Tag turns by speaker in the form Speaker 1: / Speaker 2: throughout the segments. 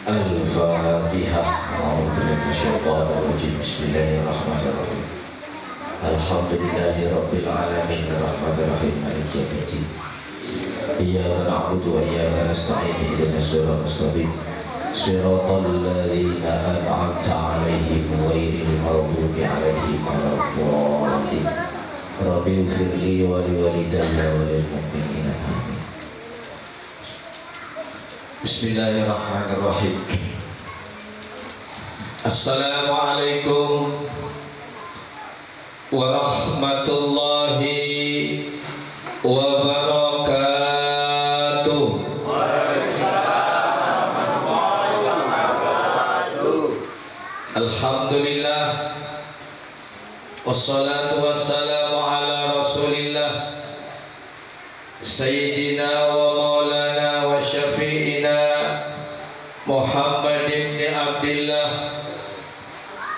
Speaker 1: الفاتحة. أعوذ بالله من الشيطان الرجيم. بسم الله الرحمن الرحيم. الحمد لله رب العالمين الرحمن الرحيم مالك يوم الدين. إياك نعبد وإياك نستعين اهدنا الصراط المستقيم صراط الذين أنعمت عليهم غير المغضوب عليهم ولا الضالين. رب اغفر لي ولوالدي وللمؤمنين آمين. Bismillahirrahmanirrahim. Assalamualaikum warahmatullahi wabarakatuh. Alhamdulillah, wassalatu wassalamu ala rasulillah Sayyidina wa maulana wa syafi'ina Muhammad ibn Abdillah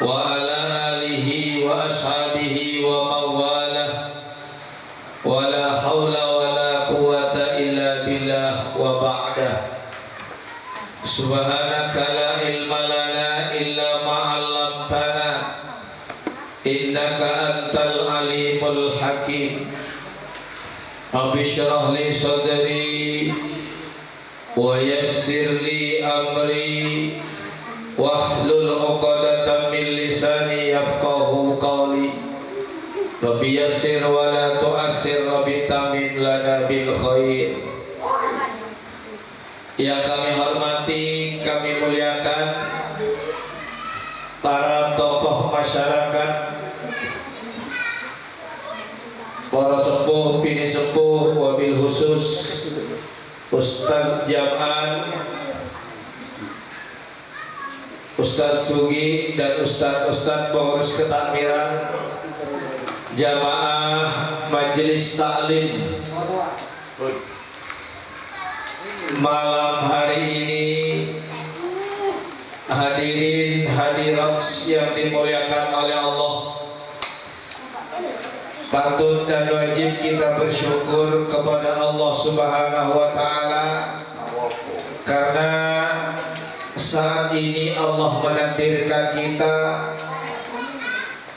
Speaker 1: wa ala alihi wa ashabihi wa mawalah wa la hawla wa la quwata illa billah wa ba'dah. Subhanaka la ilma lana illa ma'allamtana innaka antal alimul hakim. Rabbi syrah li sadri wa yassir li amri wahlul 'uqdatam min lisani yafqahu qawli. Rabbi yassir wa la tu'assir, Rabbi tamim lana bil khair. Yang kami hormati, kami muliakan para tokoh masyarakat, para sepuh, bini sepuh, wabil khusus Ustadz Jam'an, Ustadz Sugi, dan Ustadz pengurus ketakmiran jamaah majelis taklim. Malam hari ini hadirin hadirat yang dimuliakan oleh Allah, patut dan wajib kita bersyukur kepada Allah Subhanahu wa Ta'ala, karena saat ini Allah menakdirkan kita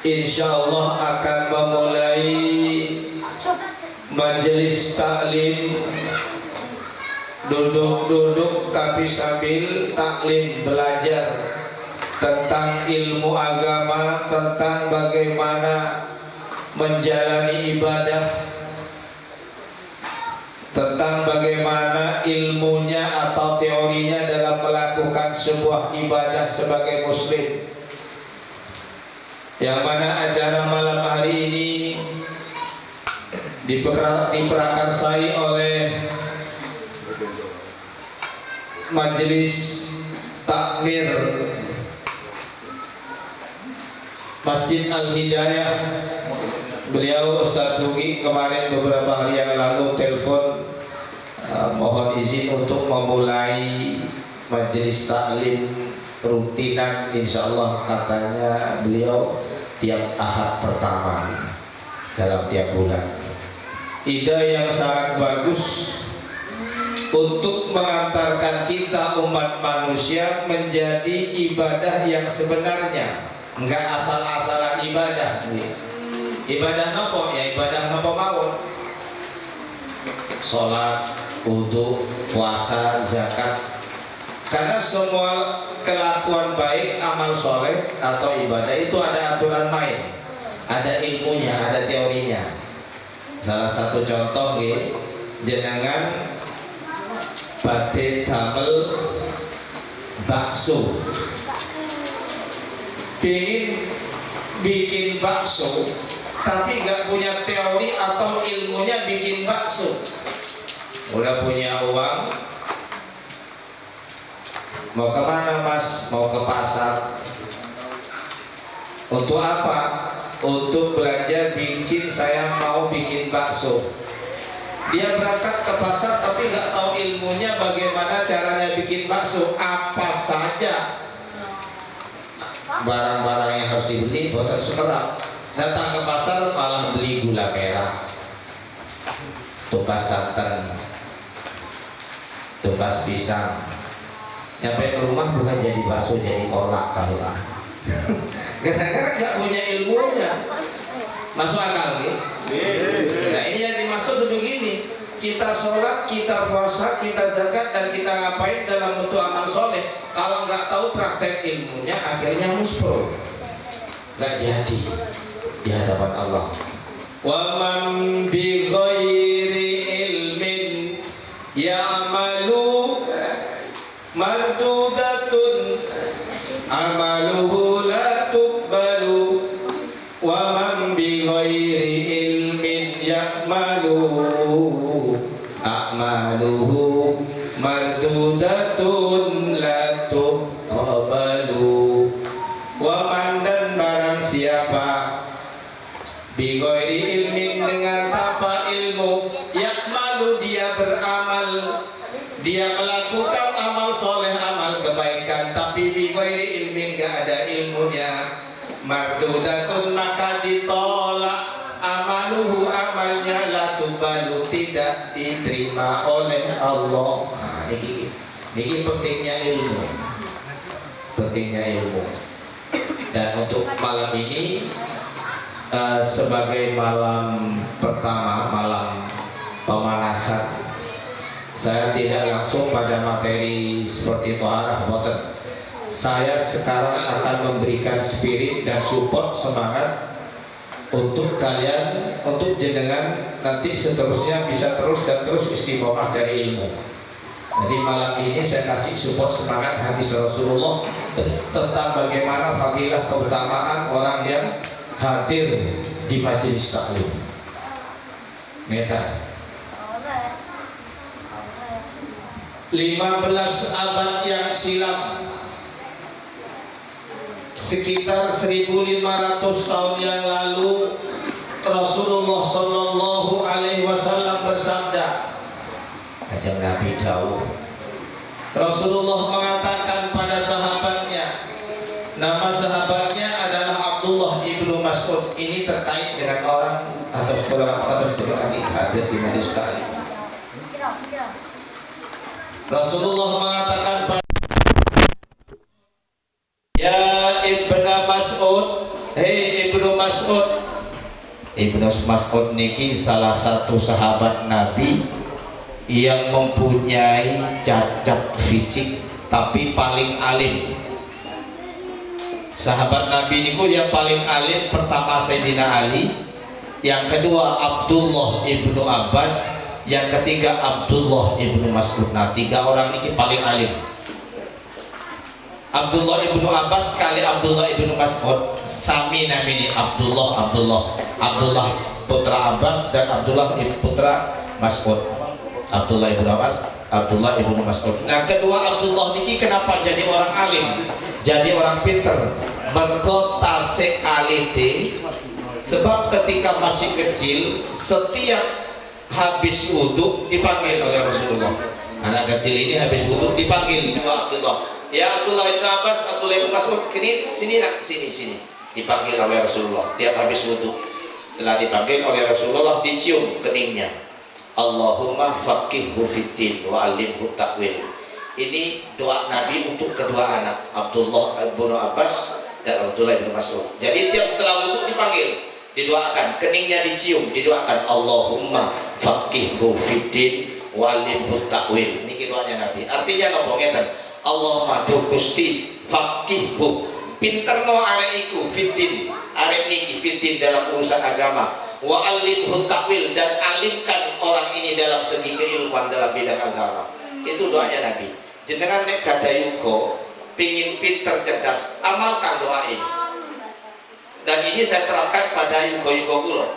Speaker 1: insya Allah akan memulai majelis taklim, duduk-duduk tapi sambil taklim, belajar tentang ilmu agama, tentang bagaimana menjalani ibadah, tentang bagaimana ilmunya atau teorinya dalam melakukan sebuah ibadah sebagai muslim. Yang mana acara malam hari ini diprakarsai oleh Majelis Takmir Masjid Al-Hidayah. Beliau Ustadz Sugi kemarin beberapa hari yang lalu telepon mohon izin untuk memulai majelis taklim rutinan, insya Allah katanya beliau tiap Ahad pertama dalam tiap bulan. Ide yang sangat bagus untuk mengantarkan kita umat manusia menjadi ibadah yang sebenarnya, enggak asal-asalan ibadah. Ibadah nopo? Ya ibadah nopo mawon. Sholat, wudu, puasa, zakat. Karena semua kelakuan baik, amal soleh atau ibadah itu ada aturan main, ada ilmunya, ada teorinya. Salah satu contoh nih, jenengan badhe damel bakso, pingin bikin bakso tapi nggak punya teori atau ilmunya bikin bakso. Udah punya uang, mau kemana mas? Mau ke pasar. Untuk apa? Untuk belanja bikin, saya mau bikin bakso. Dia berangkat ke pasar tapi nggak tahu ilmunya bagaimana caranya bikin bakso. Apa saja barang-barang yang harus dibeli, boten sekerak. Datang ke pasar malah beli gula merah, tupas santan, tupas pisang, Nyampe ke rumah bukan jadi bakso, jadi kolak kali lah. Gara-gara nggak punya ilmunya. Masuk akal nih? Nah ini yang dimaksud sebegini. Kita sholat, kita puasa, kita zakat, dan kita ngapain dalam bentuk amal soleh. Kalau nggak tahu praktek ilmunya, akhirnya muspro, nggak jadi di hadapan Allah. Wa man bi ghairi ilmin ya'malu mardudatun amaluhu la tuqbalu. Wa man bi ghairi ilmin ya'malu a'maluhu mardudatun la tuqbalu. Wa man, dan barang siapa bi ghairi ilmin, dengan tanpa ilmu, ya'malu, dia beramal, dia melakukan amal soleh, amal kebaikan, tapi bi ghairi ilmin, gak ada ilmunya, mardudatun, maka ditolak amaluhu, amalnya, la tuqbalu, tidak diterima oleh Allah. Nah, ini pentingnya ilmu, pentingnya ilmu. Dan untuk malam ini sebagai malam pertama, malam pemanasan, saya tidak langsung pada materi seperti toharah boten. Saya sekarang akan memberikan spirit dan support, semangat untuk kalian, untuk jenengan nanti seterusnya bisa terus dan terus istiqomah cari ilmu. Jadi malam ini saya kasih support semangat hadis Rasulullah tentang bagaimana fadilah keutamaan orang yang hadir di majelis taklim. Ngeta 15 abad yang silam, sekitar 1500 tahun yang lalu, Rasulullah Sallallahu Alaihi Wasallam bersabda, ajang Nabi jauh. Rasulullah mengatakan pada sahabatnya, nama sahabatnya adalah Abdullah ibnu Mas'ud. Ini terkait dengan orang atau jemaah yang hadir di majelis taklim. Rasulullah mengatakan pada, ya Ibnu Mas'ud, hei Ibnu Mas'ud. Ibnu Mas'ud niki salah satu sahabat Nabi yang mempunyai cacat fisik tapi paling alim. Sahabat Nabi niku yang paling alim pertama Sayyidina Ali, yang kedua Abdullah ibnu Abbas, yang ketiga Abdullah ibnu Mas'ud. Nah, 3 orang ini paling alim. Abdullah ibnu Abbas kali Abdullah ibnu Mas'ud sami namanya Abdullah putra Abbas dan Abdullah putra Mas'ud. Abdullah ibnu Abbas, Abdullah ibnu Mas'ud. Nah, kedua Abdullah niki kenapa jadi orang alim, jadi orang pinter? Berkota sealite, sebab ketika masih kecil setiap habis wudhu dipanggil oleh Rasulullah. Anak kecil ini habis wudhu dipanggil dua Abdullah. Ya Abdullah ibnu Abbas, Abdullah ibnu Mas'ud, sini nak, sini. Dipanggil oleh Rasulullah tiap habis wudhu. Setelah dipanggil oleh Rasulullah, dicium keningnya. Allahumma faqihhu fiddin wa alimhu ta'wil. Ini doa Nabi untuk kedua anak, Abdullah ibnu Abbas dan Abdullah ibnu Mas'ud. Jadi tiap setelah wudhu dipanggil, didoakan, keningnya dicium, didoakan Allahumma faqihhu fiddin wa alimhu ta'wil. Ini doanya Nabi. Artinya nopo ngeten, Allahumma do Gusti faqihhu, pinterno arek iku fiddin, arek niki fiddin dalam urusan agama, wa alimhu ta'wil, dan alimkan orang ini dalam segi keilmuan dalam bidang agama. Itu doanya Nabi. Jenengan nek gada yuga pingin pinter cerdas, amalkan doa ini. Dan ini saya terapkan pada yuga-yuga kula.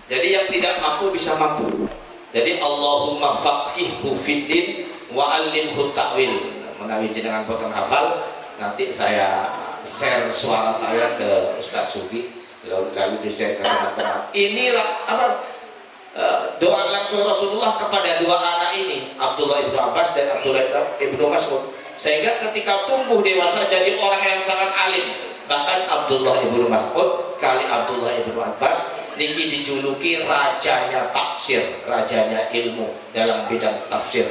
Speaker 1: Jadi yang tidak mampu bisa mampu. Jadi Allahumma faqihhu fiddin wa alimhu ta'wil. Menawi jenengan boten hafal, nanti saya share suara saya ke Ustaz Sugi, lalu di-share ke teman-teman. Inilah apa doa langsung Rasulullah kepada dua anak ini, Abdullah ibnu Abbas dan Abdullah ibnu Mas'ud, sehingga ketika tumbuh dewasa jadi orang yang sangat alim. Bahkan Abdullah ibnu Mas'ud kali Abdullah ibnu Abbas niki dijuluki rajanya tafsir, rajanya ilmu dalam bidang tafsir.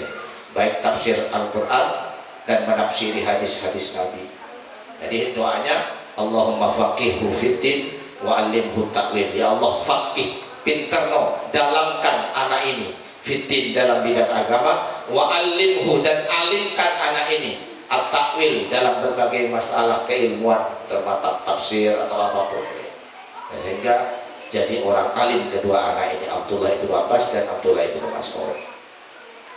Speaker 1: baik tafsir Al-Quran dan menafsiri hadis-hadis Nabi. Jadi doanya Allahumma faqihhu fiddin wa alimhu ta'wil. Ya Allah, faqih, pinterno, dalamkan anak ini fiddin, dalam bidang agama, wa alimhu, dan alimkan anak ini at-ta'wil, dalam berbagai masalah keilmuan, termasuk tafsir atau apapun. Sehingga jadi orang alim kedua anak ini, Abdullah ibnu Abbas dan Abdullah ibnu Mas'ud.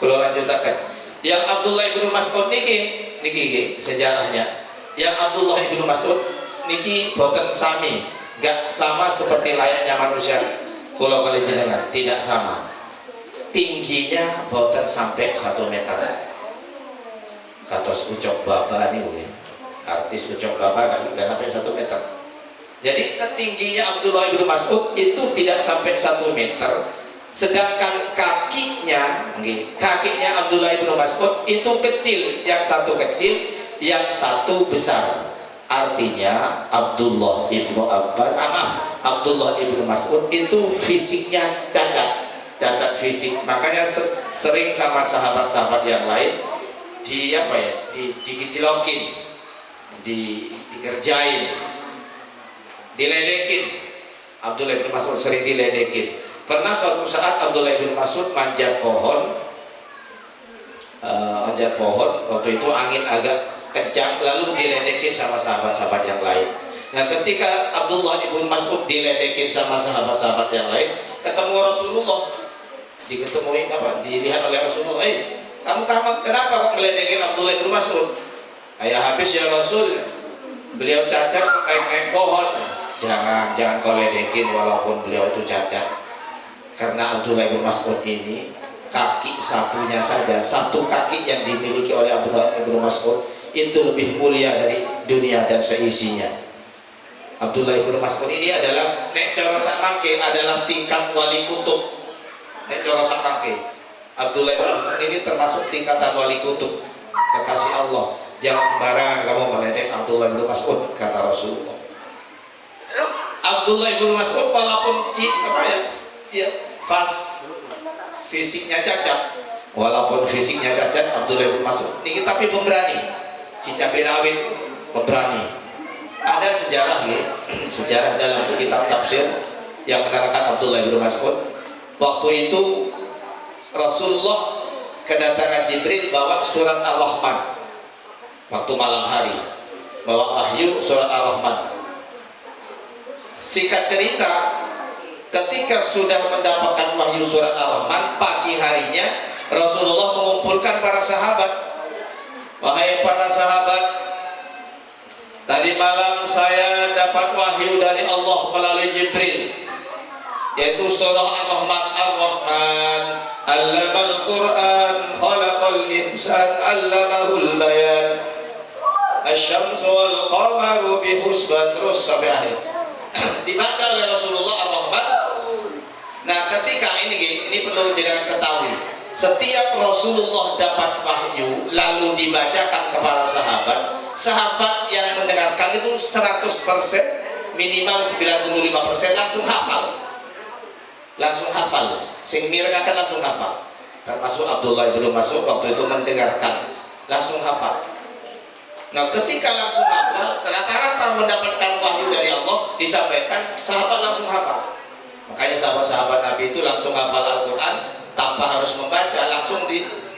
Speaker 1: Kalau lanjutakan, yang Abdullah ibnu Mas'ud niki sejarahnya. Yang Abdullah ibnu Mas'ud niki boten sami, gak sama seperti layaknya manusia. Kalau kalian jenengan tidak sama. Tingginya boten sampai 1 meter. Katos Ucok Baba nih, artis Ucok Baba gak sampai 1 meter. Jadi tingginya Abdullah ibnu Mas'ud itu tidak sampai 1 meter. Sedangkan kakinya Abdullah ibnu Mas'ud itu kecil, yang satu kecil, yang satu besar. Artinya Abdullah ibnu Mas'ud itu fisiknya cacat fisik. Makanya sering sama sahabat-sahabat yang lain dikecilokin, dikerjain, diledekin. Abdullah ibnu Mas'ud sering diledekin. Pernah suatu saat Abdullah ibnu Mas'ud manjat pohon, waktu itu angin agak kencang, lalu diledekin sama sahabat-sahabat yang lain. Nah, ketika Abdullah ibnu Mas'ud diledekin sama sahabat-sahabat yang lain, ketemu Rasulullah, dilihat oleh Rasulullah, kamu kenapa kok meledekin Abdullah ibnu Mas'ud? Ayah habis ya Rasul, beliau cacat naik pohon. Jangan kau ledekin walaupun beliau itu cacat. Karena Abdullah ibnu Mas'ud ini kaki sapunya saja, satu kaki yang dimiliki oleh Abdullah ibnu Mas'ud itu lebih mulia dari dunia dan seisinya. Abdullah ibnu Mas'ud ini adalah nek cara sakmangke adalah tingkat wali kutub. Nek cara sakmangke Abdullah ibnu Mas'ud ini termasuk tingkatan wali kutub, kekasih Allah. Jangan sembarangan kamu meledek Abdullah ibnu Mas'ud, kata Rasulullah. Abdullah ibnu Mas'ud walaupun fisiknya cacat, Abdullah ibnu Mas'ud ini tapi pemberani, si cabai rawit pemberani. Ada sejarah dalam kitab tafsir yang menerangkan Abdullah ibnu Mas'ud. Waktu itu Rasulullah kedatangan Jibril bawa surat Ar-Rahman. Waktu malam hari bawa wahyu surat Ar-Rahman. Singkat cerita, ketika sudah mendapatkan wahyu surat Ar-Rahman, pagi harinya Rasulullah mengumpulkan para sahabat. Wahai para sahabat, tadi malam saya dapat wahyu dari Allah melalui Jibril, yaitu surah Ar-Rahman. Allamal Quran, khalaqal insan, allamahul bayan, asy-syamsu wal qamaru bihusban, terus sampai akhir. Dibaca oleh Rasulullah Ar-Rahman. Nah, ketika ini perlu jangan ketahui, setiap Rasulullah dapat wahyu lalu dibacakan kepada sahabat yang mendengarkan itu 100%, minimal 95% langsung hafal, sing mirengake langsung hafal. Termasuk Abdullah ibnu Mas'ud waktu itu mendengarkan langsung hafal. Nah, ketika langsung hafal, rata-rata mendapatkan wahyu dari Allah disampaikan, sahabat langsung hafal. Makanya sahabat-sahabat Nabi itu langsung hafal Al-Quran tanpa harus membaca, langsung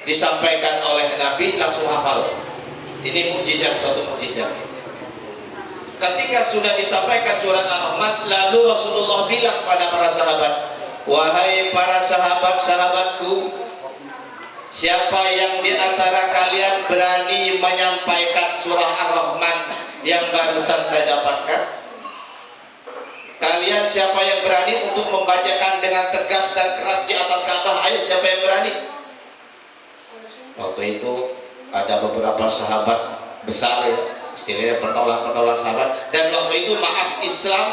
Speaker 1: disampaikan oleh Nabi, langsung hafal. Ini mukjizat, suatu mukjizat. Ketika sudah disampaikan surat Ar-Rahman, lalu Rasulullah bilang pada para sahabat, wahai para sahabat-sahabatku, siapa yang di antara kalian berani menyampaikan surah Ar-Rahman yang barusan saya dapatkan? Kalian siapa yang berani untuk membacakan dengan tegas dan keras di atas Ka'bah? Ayo, siapa yang berani? Waktu itu ada beberapa sahabat besar, ya, istilahnya penolak sahabat. Dan waktu itu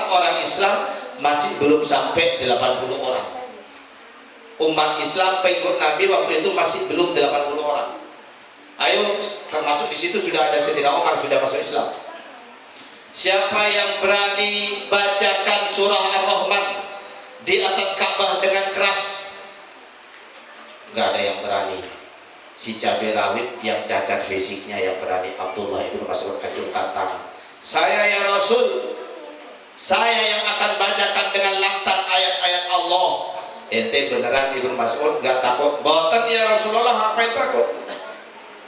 Speaker 1: orang Islam masih belum sampai 80 orang. Umat Islam pengikut Nabi waktu itu masih belum 80 orang. Ayo, termasuk di situ sudah ada Sayyidina Umar, sudah masuk Islam. Siapa yang berani bacakan surah Ar-Rahman di atas Ka'bah dengan keras? Gak ada yang berani. si cabai rawit yang cacat fisiknya yang berani Abdullah ibnu Mas'ud acungkan tangan. Saya ya Rasul, saya yang akan bacakan dengan lantang ayat-ayat Allah. Ente beneran ibnu Mas'ud gak takut? Boten ya Rasulullah, apa yang takut?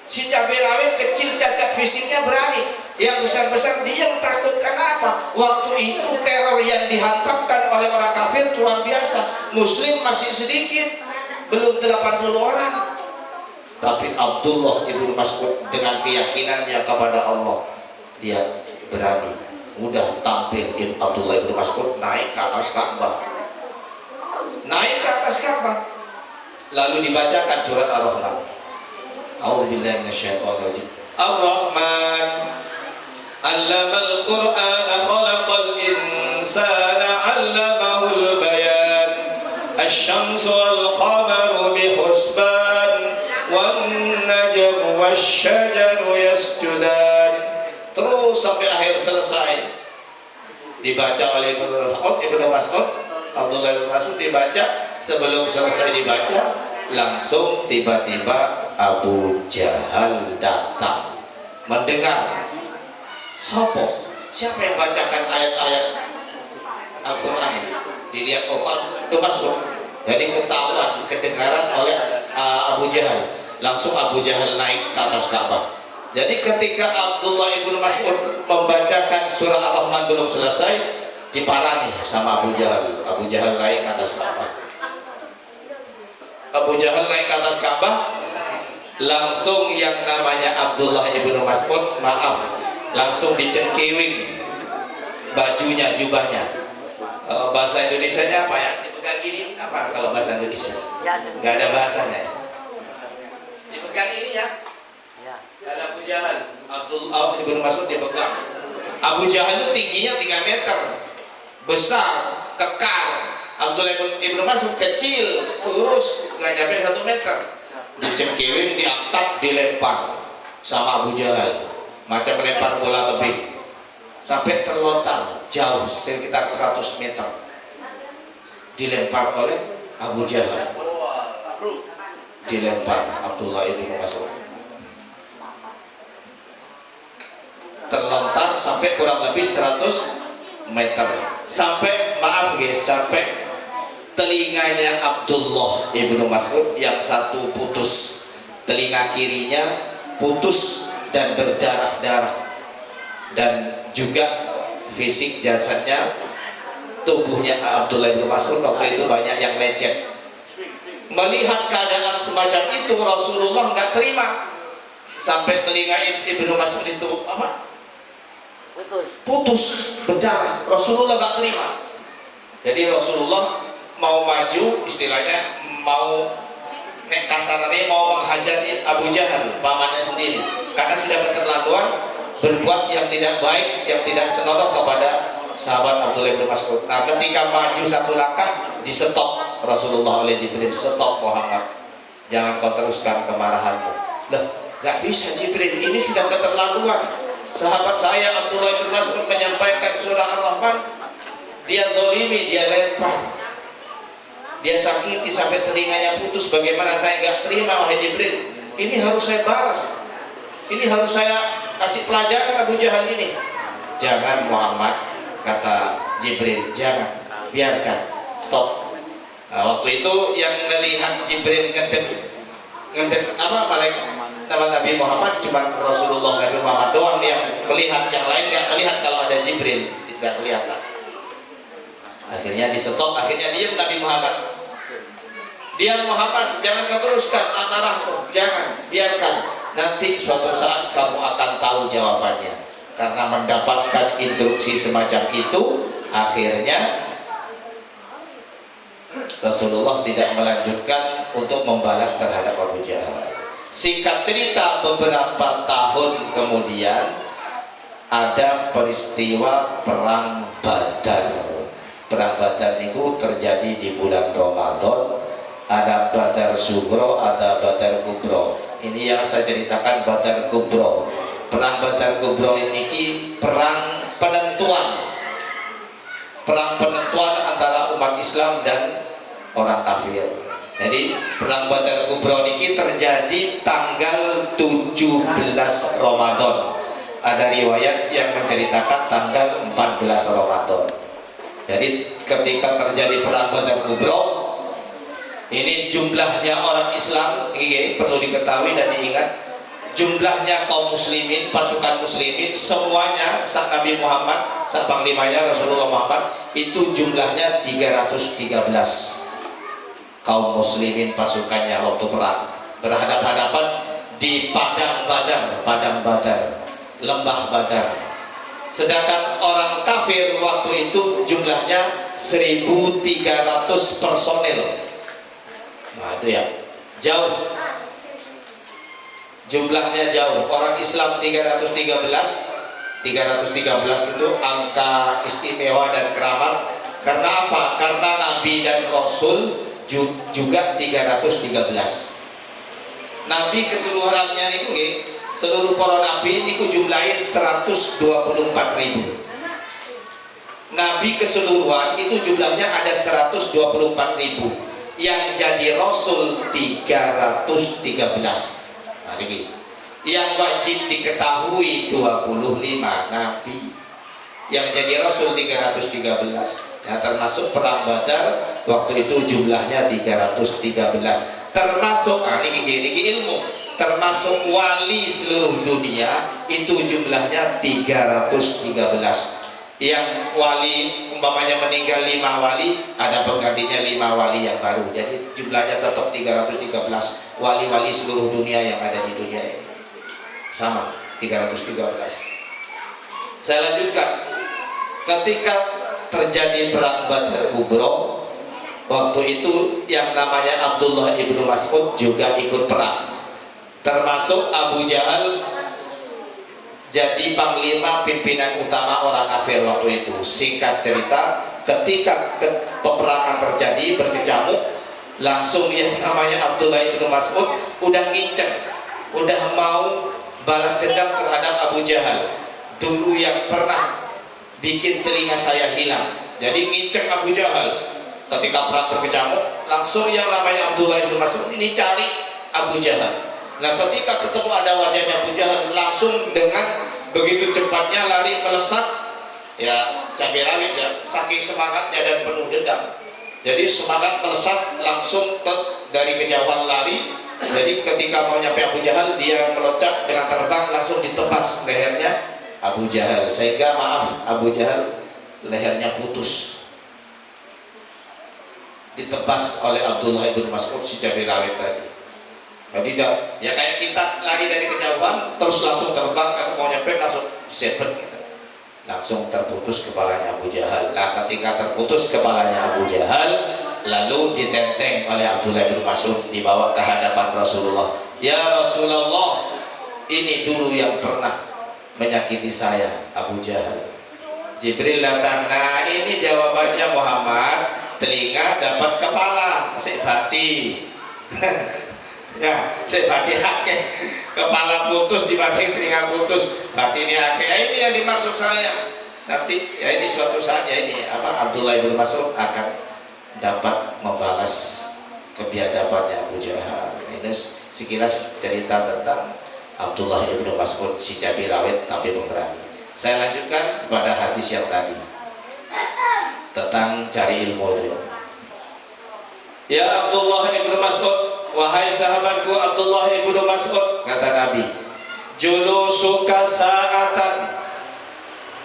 Speaker 1: Si cabai rawit kecil cacat fisiknya berani, yang besar-besar dia takut. Kenapa? Waktu itu teror yang dihantamkan oleh orang kafir luar biasa. Muslim masih sedikit, belum 80 orang. Tapi Abdullah ibnu Mas'ud dengan keyakinannya kepada Allah, dia berani, mudah tampil. Abdullah ibnu Mas'ud naik ke atas Ka'bah, naik ke atas Ka'bah, lalu dibacakan surat Ar-Rahman. A'udzubillahi minasyaitonirrajim. Ar-Rahman 'allamal Qur'ana khalaqal insana 'allamahul bayan. Asy-syamsu wal qamaru bihusban wan najmu wasy-syajaru yasjudan. Terus sampai akhir selesai dibaca oleh Ibnu Mas'ud. Abdullah bin Mas'ud dibaca. Sebelum selesai dibaca, langsung tiba-tiba Abu Jahal datang mendengar. Sopo? Siapa yang bacakan ayat-ayat Al-Quran ini? Dilihat Ibnu Mas'ud, jadi ketahuan, kedengaran oleh Abu Jahal. Langsung Abu Jahal naik ke atas Ka'bah. Jadi ketika Abdullah ibnu Mas'ud membacakan surah Ar-Rahman belum selesai, diparangi sama Abu Jahal. Abu Jahal naik ke atas Ka'bah. Abu Jahal naik ke atas Ka'bah, langsung yang namanya Abdullah ibnu Mas'ud, maaf, langsung dicengkewing bajunya, jubahnya. Bahasa Indonesianya apa ya? Dipegang gini apa kalau bahasa Indonesia? Nggak ada bahasanya. Dipegang ini ya. Dan Abu Jahal, Abdullah ibnu Mas'ud dipegang. Abu Jahal itu tingginya 3 meter, besar, kekar. Abdullah ibnu Mas'ud kecil, kurus, nggak nyampe 1 meter. Dicengkewing, diangkat, dilempar sama Abu Jahal, macam melempar bola tebing, sampai terlontar jauh sekitar 100 meter. Dilempar oleh Abu Jahal, dilempar Abdullah ibnu Mas'ud, terlontar sampai kurang lebih 100 meter. Sampai, maaf guys, sampai telinganya Abdullah ibnu Mas'ud yang satu putus, telinga kirinya putus dan berdarah-darah, dan juga fisik jasadnya, tubuhnya Abdullah ibnu Mas'ud waktu itu banyak yang lecet. Melihat keadaan semacam itu, Rasulullah nggak terima. Sampai telinga ibnu Mas'ud itu apa? Putus, berdarah. Rasulullah nggak terima. Jadi Rasulullah mau maju, istilahnya mau nek kasarannya mau menghajar Abu Jahal, pamannya sendiri, karena sudah keterlaluan berbuat yang tidak baik, yang tidak senonoh kepada sahabat Abdullah bin Mas'ud. Nah, ketika maju 1 langkah, di-stop Rasulullah oleh Jibril. Stop Muhammad, jangan kau teruskan kemarahanmu. Lah, gak bisa Jibril, ini sudah keterlaluan. Sahabat saya Abdullah bin Mas'ud menyampaikan surah Ar-Rahman, dia zalimi, dia lempar, dia sakiti sampai telinganya putus. Bagaimana saya nggak terima wahai Jibril? Ini harus saya balas, ini harus saya kasih pelajaran Abu Jahal ini. Jangan Muhammad, kata Jibril, jangan, biarkan, stop. Nah, waktu itu yang melihat Jibril ngedek apa malaikat nama Nabi Muhammad, cuma Rasulullah Nabi Muhammad doang yang melihat, yang lain nggak melihat kalau ada Jibril, tidak kelihatan. Akhirnya di stop, akhirnya diam Nabi Muhammad. Diam Muhammad, jangan kau teruskan amarahmu, jangan, biarkan. Nanti suatu saat kamu akan tahu jawabannya. Karena mendapatkan instruksi semacam itu, akhirnya Rasulullah tidak melanjutkan untuk membalas terhadap Abu Jahal. Singkat cerita, beberapa tahun kemudian ada peristiwa perang Badar. Perang Badar itu terjadi di bulan Ramadan. Ada Badar Sugro, ada Badar Kubro. Ini yang saya ceritakan Badar Kubro. Perang Badar Kubro ini perang penentuan. Perang penentuan antara umat Islam dan orang kafir. Jadi perang Badar Kubro ini terjadi tanggal 17 Ramadan. Ada riwayat yang menceritakan tanggal 14 Ramadan. Jadi ketika terjadi perang Badar Kubro, ini jumlahnya orang Islam, ini perlu diketahui dan diingat, jumlahnya kaum muslimin, pasukan muslimin semuanya, sang Nabi Muhammad, sang panglimanya Rasulullah Muhammad, itu jumlahnya 313 kaum muslimin pasukannya waktu perang, berhadapan-hadapan di padang Badar, lembah Badar. Sedangkan orang kafir waktu itu jumlahnya 1.300 personil. Nah itu ya, jauh jumlahnya jauh. Orang Islam 313 itu angka istimewa dan keramat. Karena apa? Karena Nabi dan Rasul juga 313. Nabi keseluruhannya ini, seluruh para nabi ini jumlahnya 124.000. Nabi keseluruhan itu jumlahnya ada 124.000. Yang jadi Rasul 313. Nah, ini yang wajib diketahui 25 nabi, yang jadi Rasul 313. Nah, termasuk perang Badar waktu itu jumlahnya 313. Termasuk ini ilmu, termasuk wali seluruh dunia itu jumlahnya 313. Yang wali umpamanya meninggal 5 wali, ada penggantinya 5 wali yang baru. Jadi jumlahnya tetap 313 wali-wali seluruh dunia yang ada di dunia ini. Sama 313. Saya lanjutkan. Ketika terjadi perang Badar Kubro, waktu itu yang namanya Abdullah ibnu Mas'ud juga ikut perang, termasuk Abu Jahal jadi panglima pimpinan utama orang kafir waktu itu. Singkat cerita, ketika peperangan terjadi berkecamuk, langsung yang namanya Abdullah ibnu Mas'ud udah nginceng, udah mau balas dendam terhadap Abu Jahal dulu yang pernah bikin telinga saya hilang. Jadi nginceng Abu Jahal. Ketika perang berkecamuk, langsung yang namanya Abdullah ibnu Mas'ud ini cari Abu Jahal. Nah, ketika ketemu ada wajahnya Abu Jahal, langsung dengan begitu cepatnya lari melesat, ya cabai rawit ya, saking semangatnya dan penuh dendam. Jadi semangat melesat langsung dari kejauhan lari. Jadi ketika mau nyampe Abu Jahal, dia meloncat dengan terbang langsung ditebas lehernya Abu Jahal, sehingga Abu Jahal lehernya putus, ditebas oleh Abdullah ibnu Mas'ud si cabai rawit tadi. Jadi ya kayak kita lari dari kejauhan terus langsung terbang, langsung mau nyampe langsung sepet gitu. Langsung terputus kepalanya Abu Jahal. Nah, ketika terputus kepalanya Abu Jahal, lalu ditenteng oleh Abdullah bin Mas'ud, dibawa ke hadapan Rasulullah. Ya Rasulullah, ini dulu yang pernah menyakiti saya, Abu Jahal. Jibril datang. Nah, ini jawabannya Muhammad, telinga dapat kepala, sifati. Ya, sifati hake, kepala putus dibanding telinga putus, berarti ini hake. Ini yang dimaksud saya. Nanti ya ini suatu saat ya ini Abdullah bin Mas'ud akan dapat membalas kebiadabannya Abu Jahal. Ini sekilas cerita tentang Abdullah bin Mas'ud si cabai rawit tapi pemberani. Saya lanjutkan kepada hadis yang tadi tentang cari ilmu itu. Ya Abdullah bin Mas'ud, wahai sahabatku Abdullah bin Mas'ud, kata Nabi, julusuka sa'atan,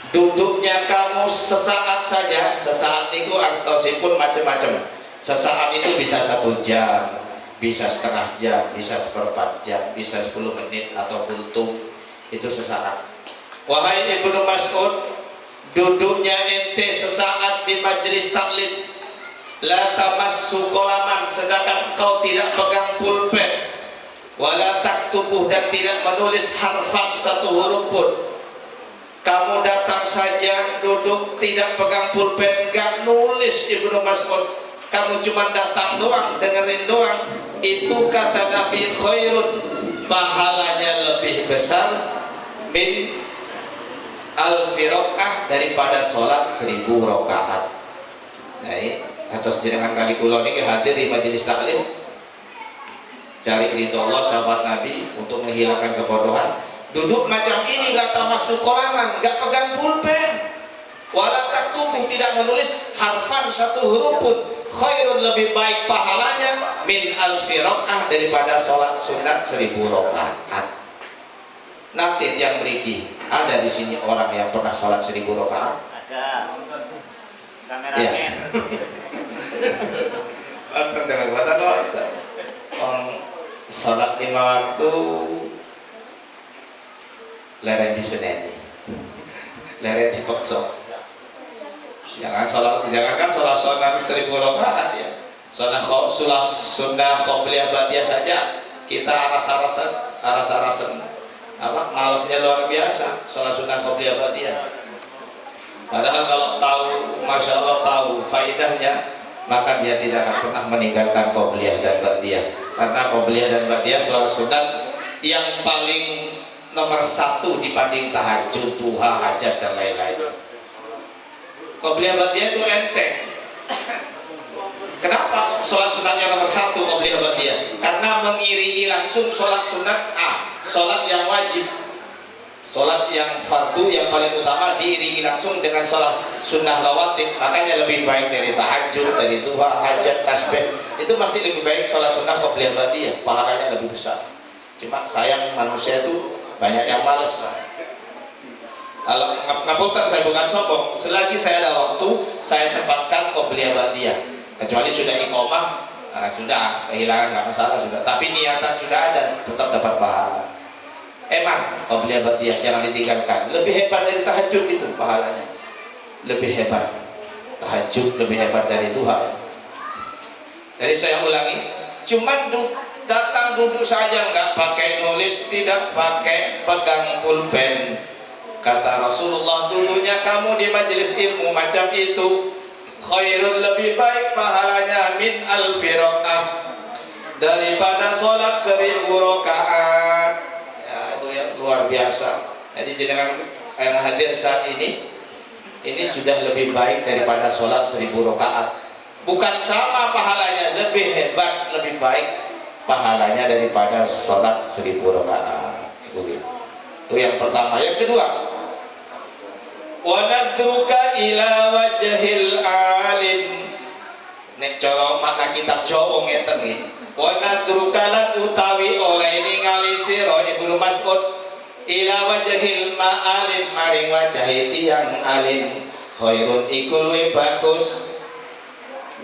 Speaker 1: duduknya kamu sesaat saja. Sesaat itu artosipun macam-macam. Sesaat itu bisa 1 jam, bisa setengah jam, bisa 1/4 jam, bisa 10 menit atau kultum. Itu sesaat. Wahai Ibnu Mas'ud, duduknya ente sesaat di majelis taklim, la tamassu qalaman, sedangkan kau tidak pegang pulpen, wala taktubuh, dan tidak menulis harfan 1 huruf pun. Kamu datang saja, duduk, tidak pegang pulpen, gak nulis. Ibnu Mas'ud, kamu cuma datang doang, dengerin doang. Itu kata Nabi khairun, pahalanya lebih besar min alfi rakaah, daripada sholat 1000 rakaat. Nah, ini atas jenengan kali kula niki hadir di majelis taklim cari ridho Allah, sahabat Nabi untuk menghilangkan kebodohan. Duduk macam ini la tamassu qalaman, enggak pegang pulpen. Wala taktubu, tidak menulis harfan satu huruf pun. Khairun, lebih baik pahalanya min alfi rakaah, daripada sholat sunat 1000 rakaat. Nanti yang beriki, ada di sini orang yang pernah sholat 1000 rakaat?
Speaker 2: Ada. Kameramen.
Speaker 1: Sholat 5 waktu leren di seneni, leren di pekso. Jangankan sholat sunat 1000 rakaat ya, sholat sunnah qobliyah ba'diyah saja kita rasa-rasa malasnya luar biasa sholat sunnah qobliyah ba'diyah. Padahal kalau tahu, masya Allah tahu faidahnya, maka dia tidak akan pernah meninggalkan qobliyah dan ba'diyah. Karena qobliyah dan ba'diyah sholat sunat yang paling nomor 1 dibanding tahajud, duha, hajat dan lain-lain. Qobliyah ba'diyah itu enteng. Kenapa sholat sunatnya nomor 1 qobliyah ba'diyah? Karena mengiringi langsung sholat sunat sholat yang wajib, sholat yang fardu yang paling utama diiringi langsung dengan sholat sunnah rawatib. Makanya lebih baik dari tahajud, dari duha, hajat, tasbih, itu masih lebih baik sholat sunnah qobliyah ba'diyah, pahalanya lebih besar. Cuma sayang manusia itu banyak yang males. Ngapunten, saya bukan sombong, selagi saya ada waktu saya sempatkan qobliyah ba'diyah. Kecuali sudah iqomah, sudah kehilangan, nggak masalah sudah. Tapi niatan sudah ada, tetap dapat pahala. Emang qobliyah ba'diyah jangan ditinggalkan. Lebih hebat dari tahajud itu pahalanya. Lebih hebat tahajud, lebih hebat dari duha. Jadi saya ulangi, cuma datang duduk saja, nggak pakai nulis, tidak pakai pegang pulpen. Kata Rasulullah, dulunya kamu di majelis ilmu macam itu, khairun, lebih baik pahalanya min alfi rakaah, daripada sholat 1000 rakaat. Ya, itu ya luar biasa. Jadi jenengan yang hadir saat ini sudah lebih baik daripada sholat 1000 rakaat. Bukan sama pahalanya, lebih hebat, lebih baik pahalanya daripada sholat 1000 rakaat. Itu yang pertama. Yang kedua, wa nadruka ila wajhil alim. Nek cara makna kitab Jawa ngeten nggih. Wa nadruka lan utawi oleh ningali sira Ibnu Mas'ud ila wajhil ma'alim, maring wajahe tiyang alim, khairun iku luwih bagus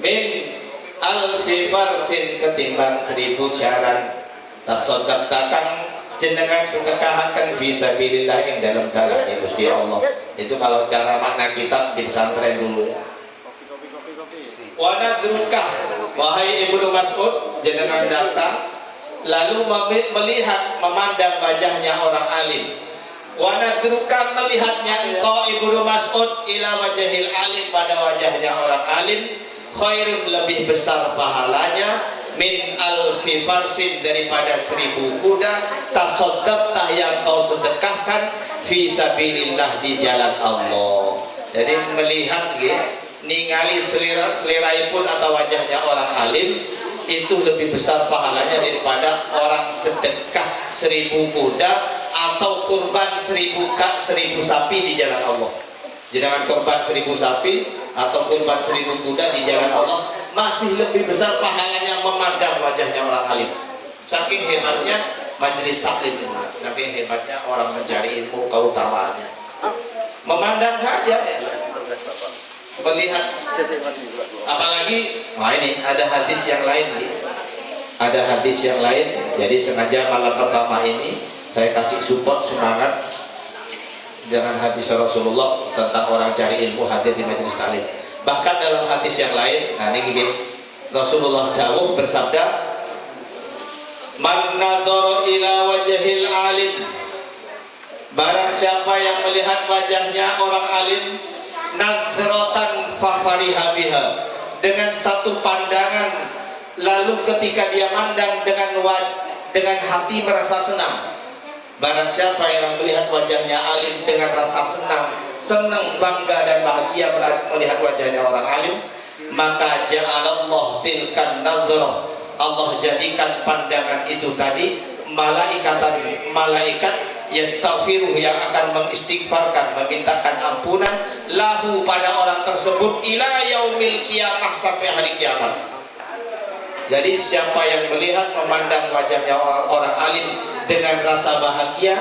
Speaker 1: min alfi farsin, ketimbang 1000 jaran. Tasaddaq takang jenengan sedekahaken fisabilillah ing dalam dalan Gusti Allah. Itu kalau cara makna kitab di pesantren dulu ya. Wa nadruka, wahai Ibnu Mas'ud, jenengan datang lalu melihat, memandang wajahnya orang alim. Wa nadruka, melihatnya engkau Ibnu Mas'ud ila wajhil alim, pada wajahnya orang alim, khairun, lebih besar pahalanya min alfi farsin, daripada 1000 kuda. Tasaddaqta, yang kau sedekahkan fisabilillah, di jalan Allah. Jadi melihat ningali seliraipun atau wajahnya orang alim itu lebih besar pahalanya daripada orang sedekah 1000 kuda atau kurban 1000 sapi di jalan Allah. Jangan kurban 1000 sapi atau kurban 1000 kuda di jalan Allah masih lebih besar pahalanya memandang wajahnya orang alim. Saking hebatnya majelis taklim, saking hebatnya orang mencari ilmu, keutamaannya. Memandang saja ya. Melihat. Apalagi, ini ada hadis yang lain nih. Ada hadis yang lain. Jadi sengaja malam pertama ini saya kasih support, semangat dengan hadis Rasulullah tentang orang cari ilmu hadir di majelis taklim. Bahkan dalam hadis yang lain, nah ini gini, Rasulullah dawuh bersabda, man nadhara ila wajhil alim, barang siapa yang melihat wajahnya orang alim, nadhratan fafariha biha, dengan satu pandangan, lalu ketika dia mandang dengan hati merasa senang. Barang siapa yang melihat wajahnya alim dengan rasa senang, bangga dan bahagia melihat wajahnya orang alim, maka ja'alallah tilkan nadhrah, Allah jadikan pandangan itu tadi malaikat yastaghfiruh, yang akan mengistighfarkan, memintakan ampunan lahu pada orang tersebut ila yaumil qiyamah, sampai hari kiamat. Jadi siapa yang melihat, memandang wajahnya orang alim dengan rasa bahagia,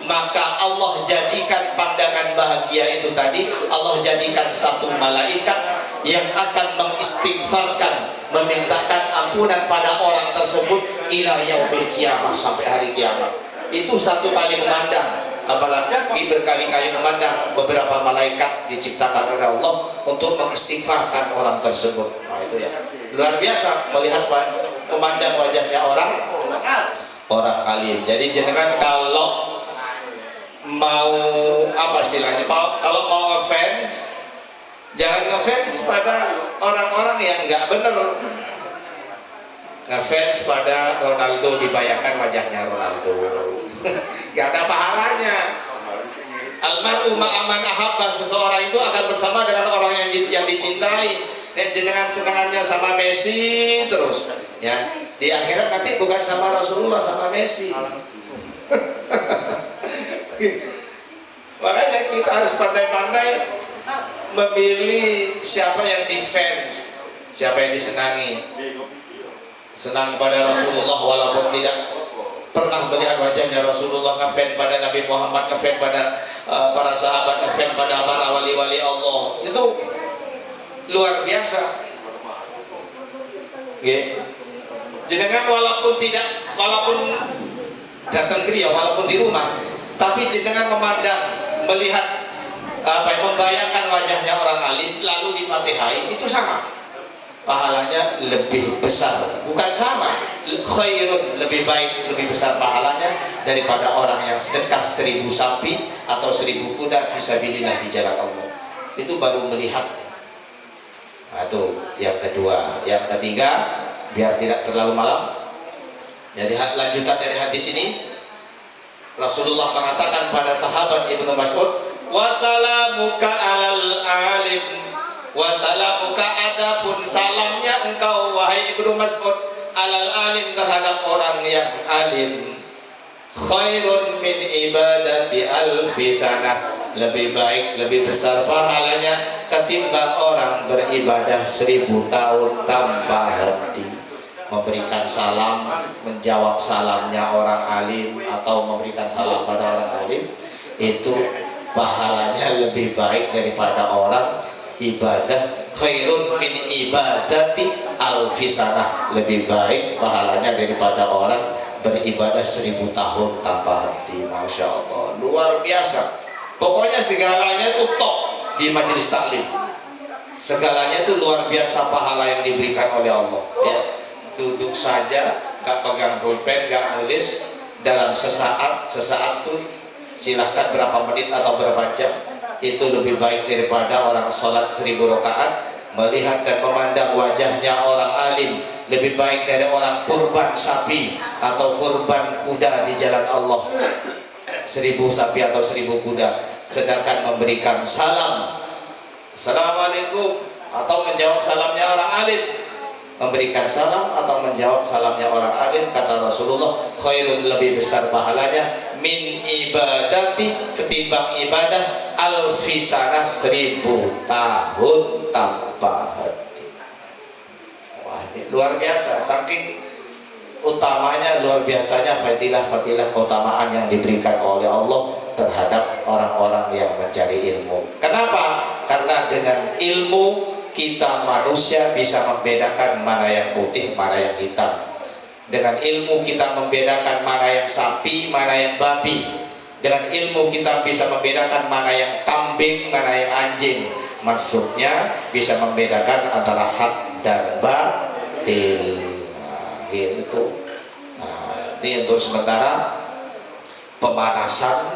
Speaker 1: maka Allah jadikan pandangan bahagia itu tadi, Allah jadikan satu malaikat yang akan mengistighfarkan, memintakan ampunan pada orang tersebut ila yaumil qiyamah, sampai hari kiamat. Itu satu kali memandang, apalagi berkali-kali memandang. Beberapa malaikat diciptakan oleh Allah untuk mengistighfarkan orang tersebut. Nah, itu ya, luar biasa melihat, memandang wajahnya orang alim. Jadi jenengan kalau mau apa istilahnya, kalau mau ngefans, jangan ngefans pada orang-orang yang nggak bener. Ngefans pada Ronaldo, dibayangkan wajahnya Ronaldo, nggak ada pahalanya. Almar'u ma'aman ahabba, seseorang itu akan bersama dengan orang yang dicintai. Dan jenengan senangannya sama Messi terus, ya, di akhirat nanti bukan sama Rasulullah, sama Messi. Makanya kita harus pandai-pandai memilih siapa yang defense, siapa yang disenangi. Senang pada Rasulullah walaupun tidak pernah melihat wajahnya Rasulullah, ngefans pada Nabi Muhammad, ngefans pada para sahabat, ngefans pada para wali-wali Allah. Itu luar biasa. Jenengan walaupun datang ke Riau, walaupun di rumah, tapi jenengan memandang, melihat membayangkan wajahnya orang alim lalu difatihai, itu sama, pahalanya lebih besar, bukan sama, khairun, lebih baik, lebih besar pahalanya daripada orang yang sedekah 1000 sapi atau 1000 kuda fisabilillah di jalan Allah. Itu baru melihat. Nah, itu yang kedua. Yang ketiga, biar tidak terlalu malam, jadi lanjutan dari hadis ini, Rasulullah mengatakan pada sahabat Ibnu Mas'ud, wasalamuka alal alim, wasalamuka, adapun salamnya engkau wahai Ibnu Mas'ud, alal alim, terhadap orang yang alim, khairun min ibadati alfi sanah, lebih baik, lebih besar pahalanya ketimbang orang beribadah 1000 tahun tanpa henti. Memberikan salam, menjawab salamnya orang alim, atau memberikan salam pada orang alim, itu pahalanya lebih baik daripada orang ibadah, khairun min ibadati alfi sanah, lebih baik pahalanya daripada orang beribadah 1000 tahun tanpa henti. Masya Allah, luar biasa. Pokoknya segalanya itu top di majelis taklim. Segalanya itu luar biasa pahala yang diberikan oleh Allah. Ya, duduk saja, gak pegang pulpen, gak nulis, dalam sesaat itu silahkan berapa menit atau berapa jam, itu lebih baik daripada orang sholat 1000 rakaat, melihat dan memandang wajahnya orang alim, lebih baik dari orang kurban sapi atau kurban kuda di jalan Allah. 1000 sapi atau 1000 kuda, sedangkan memberikan salam, assalamualaikum, atau menjawab salamnya orang alim, memberikan salam atau menjawab salamnya orang alim, kata Rasulullah, khairun, lebih besar pahalanya, min ibadati, ketimbang ibadah alfi sanah, 1000 tahun tanpa henti. Wah, ini luar biasa, saking utamanya, luar biasanya fadilah-fadilah, keutamaan yang diberikan oleh Allah terhadap orang-orang yang mencari ilmu. Kenapa? Karena dengan ilmu kita manusia bisa membedakan mana yang putih, mana yang hitam. Dengan ilmu kita membedakan mana yang sapi, mana yang babi. Dengan ilmu kita bisa membedakan mana yang kambing, mana yang anjing. Maksudnya bisa membedakan antara hak dan batil. Gitu. Nah, ini untuk sementara pemanasan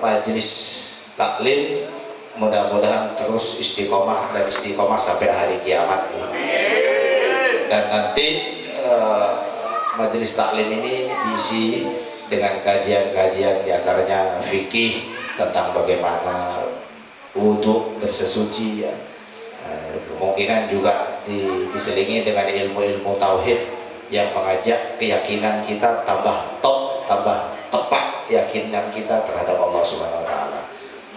Speaker 1: majelis taklim. Mudah-mudahan terus istiqomah dan istiqomah sampai hari kiamat. Dan nanti majelis taklim ini diisi dengan kajian-kajian, diantaranya fikih tentang bagaimana wudhu bersesuci, ya. Kemungkinan juga diselingi dengan ilmu-ilmu tauhid yang mengajak keyakinan kita tambah top, tambah tepat keyakinan kita terhadap Allah Subhanahu wa taala.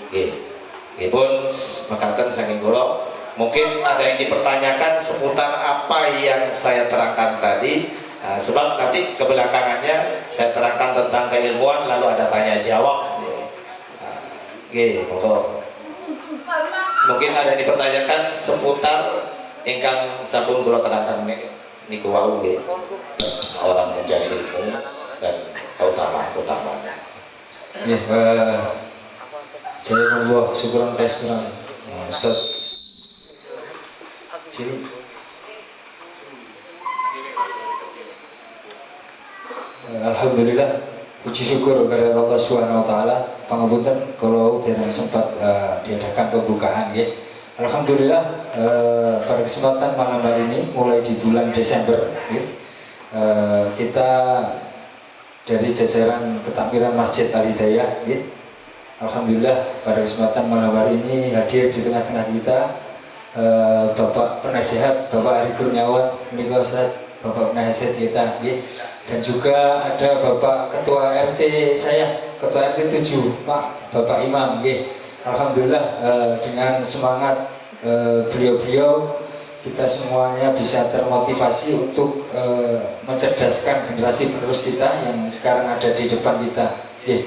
Speaker 1: Nggih pun mekaten saking kula, mungkin ada yang dipertanyakan seputar apa yang saya terangkan tadi. Sebab nanti kebelakangannya saya terangkan tentang keilmuan lalu ada tanya jawab. Monggo. Mungkin ada yang dipertanyakan seputar ingkang sampun kula terangkan niku wau nggih. Orang mencari ilmu dan keutamaan-keutamaannya.
Speaker 3: Ya, jazakallah syukuran kasiran. Ustaz. Ciri. Alhamdulillah, puji syukur kepada Allah Subhanahu wa taala. Pangapunten kalau tidak sempat diadakan pembukaan ya. Alhamdulillah pada kesempatan malam hari ini mulai di bulan Desember ya, kita dari jajaran ketakmiran Masjid Al Hidayah ya. Alhamdulillah pada kesempatan malam hari ini hadir di tengah-tengah kita Bapak Penasihat Bapak Ari Kurniawan, Bapak Penasihat kita ya. Dan juga ada Bapak Ketua RT saya, Ketua RT 7, Bapak Imam ya. Alhamdulillah dengan semangat beliau-beliau kita semuanya bisa termotivasi untuk mencerdaskan generasi penerus kita yang sekarang ada di depan kita ya.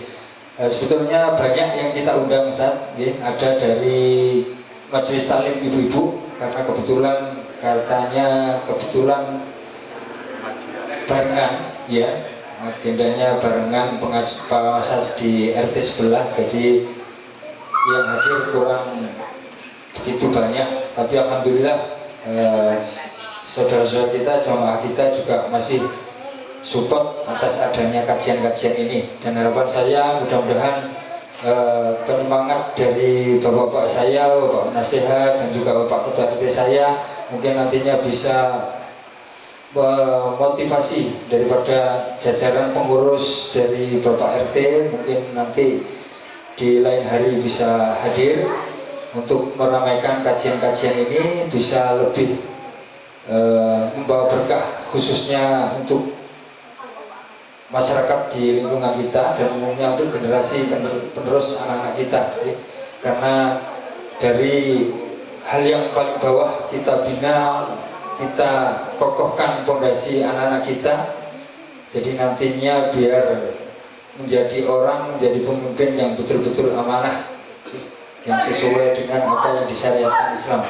Speaker 3: Sebetulnya banyak yang kita undang Ustaz ya. Ada dari Majelis Taklim Ibu-Ibu karena kebetulan barengan ya, agendanya barengan pengajian di RT sebelah, jadi yang hadir kurang begitu banyak, tapi alhamdulillah saudara-saudara kita, jamaah kita juga masih support atas adanya kajian-kajian ini. Dan harapan saya mudah-mudahan penyemangat dari bapak-bapak saya, bapak nasihat dan juga bapak ketua RT saya mungkin nantinya bisa motivasi daripada jajaran pengurus dari Bapak RT, mungkin nanti di lain hari bisa hadir untuk meramaikan kajian-kajian ini, bisa lebih membawa berkah khususnya untuk masyarakat di lingkungan kita dan umumnya untuk generasi penerus anak-anak kita ya. Karena dari hal yang paling bawah kita bina, kita kokohkan fondasi anak-anak kita, jadi nantinya biar menjadi orang, menjadi pemimpin yang betul-betul amanah, yang sesuai dengan apa yang disyariatkan Islam.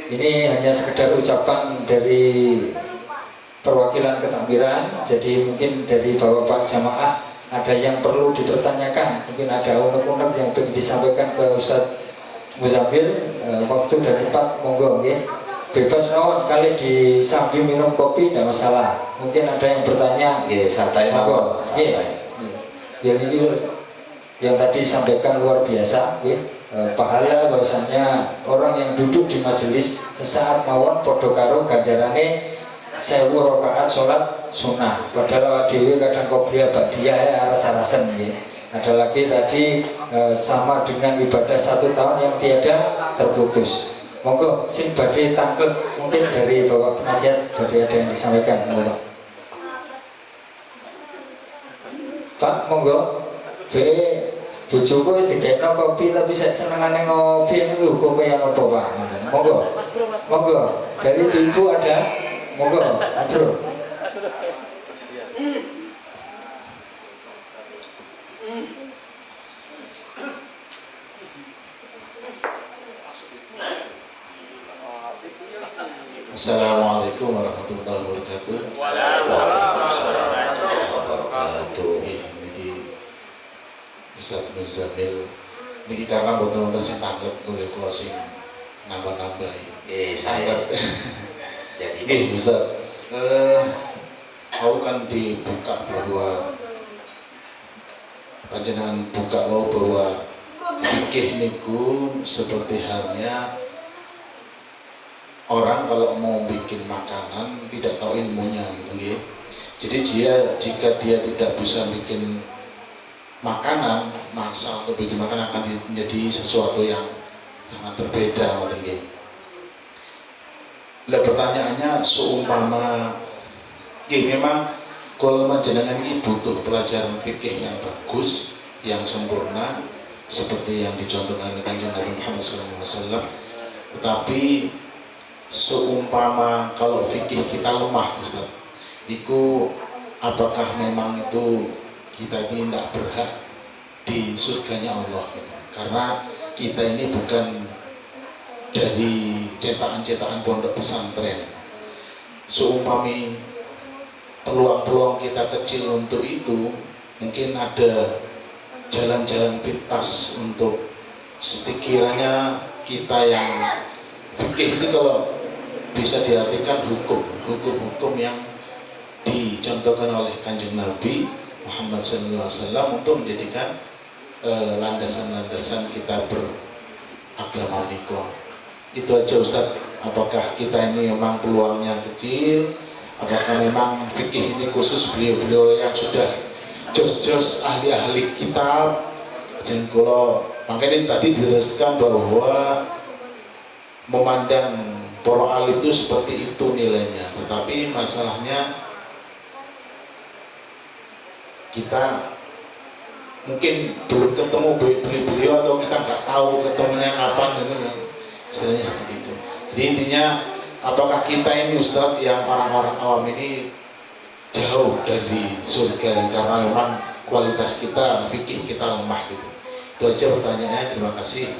Speaker 3: Ini hanya sekedar ucapan dari perwakilan ketakmiran, jadi mungkin dari bapak-bapak jamaah ada yang perlu dipertanyakan, mungkin ada unek-unek yang ingin disampaikan ke Ustadz Muzamil, waktu dan tempat monggo ya. Bebas kawan, kali di sambil minum kopi tidak masalah. Mungkin ada yang bertanya.
Speaker 1: Ya, santai monggo.
Speaker 3: Ya, ini yang tadi disampaikan luar biasa ya. Pahala bahwasanya orang yang duduk di majelis sesaat mawon podo karo ganjarane 1000 rakaat sholat sunnah. Padahal dewi kadang qobliyah ba'diyah ya rasa-rasen ya. Ada lagi tadi sama dengan ibadah 1 tahun yang tiada terputus. Monggo sing badhe tangklet mungkin dari Bapak Penasihat badhe ada yang disampaikan, monggo. Pak, monggo. Bojoku wis dikekno kopi tapi saya senengane ngopi niku hukume yang apa, Pak? Monggo. Monggo. Dari Ibu ada? Monggo, Bro.
Speaker 4: Assalamualaikum warahmatullahi wabarakatuh.
Speaker 1: Waalaikumsalam warahmatullahi wabarakatuh.
Speaker 4: Niki Ustaz Muzamil niki karena betul-betul sing tanglet kuwi kula sing nambah-nambah.
Speaker 1: Saya. Jadi
Speaker 4: Ustaz, aku kan dibuka bahwa panjenengan buka bahwa fikih niku seperti halnya orang kalau mau bikin makanan tidak tahu ilmunya gitu ya. Jadi jika dia tidak bisa bikin makanan, maksa untuk bikin makanan akan menjadi sesuatu yang sangat berbeda gitu ya. Lah pertanyaannya seumpama memang kalau jenengan ini butuh pelajaran fikih yang bagus, yang sempurna seperti yang dicontohkan oleh Kanjeng Nabi Muhammad SAW. Tetapi seumpama kalau fikih kita lemah, Ustaz, itu apakah memang itu kita ini tidak berhak di surganya Allah gitu. Karena kita ini bukan dari cetakan-cetakan pondok pesantren. Seumpami peluang-peluang kita kecil untuk itu, mungkin ada jalan-jalan pintas untuk sekiranya kita yang fikih ini kalau bisa diartikan hukum-hukum yang dicontohkan oleh Kanjeng Nabi Muhammad SAW untuk menjadikan landasan-landasan kita beragama niko. Itu aja Ustaz. Apakah kita ini memang peluangnya kecil? Apakah memang fikih ini khusus beliau-beliau yang sudah jos-jos ahli-ahli kitab? Jangan kalau makanya tadi dijelaskan bahwa memandang para alim itu seperti itu nilainya. Tetapi masalahnya kita mungkin belum ketemu beliau atau kita nggak tahu ketemunya kapan, istilahnya begitu. Jadi intinya, apakah kita ini Ustadz yang orang-orang awam ini jauh dari surga karena memang kualitas kita fikih kita lemah gitu. Itu aja pertanyaannya. Terima kasih.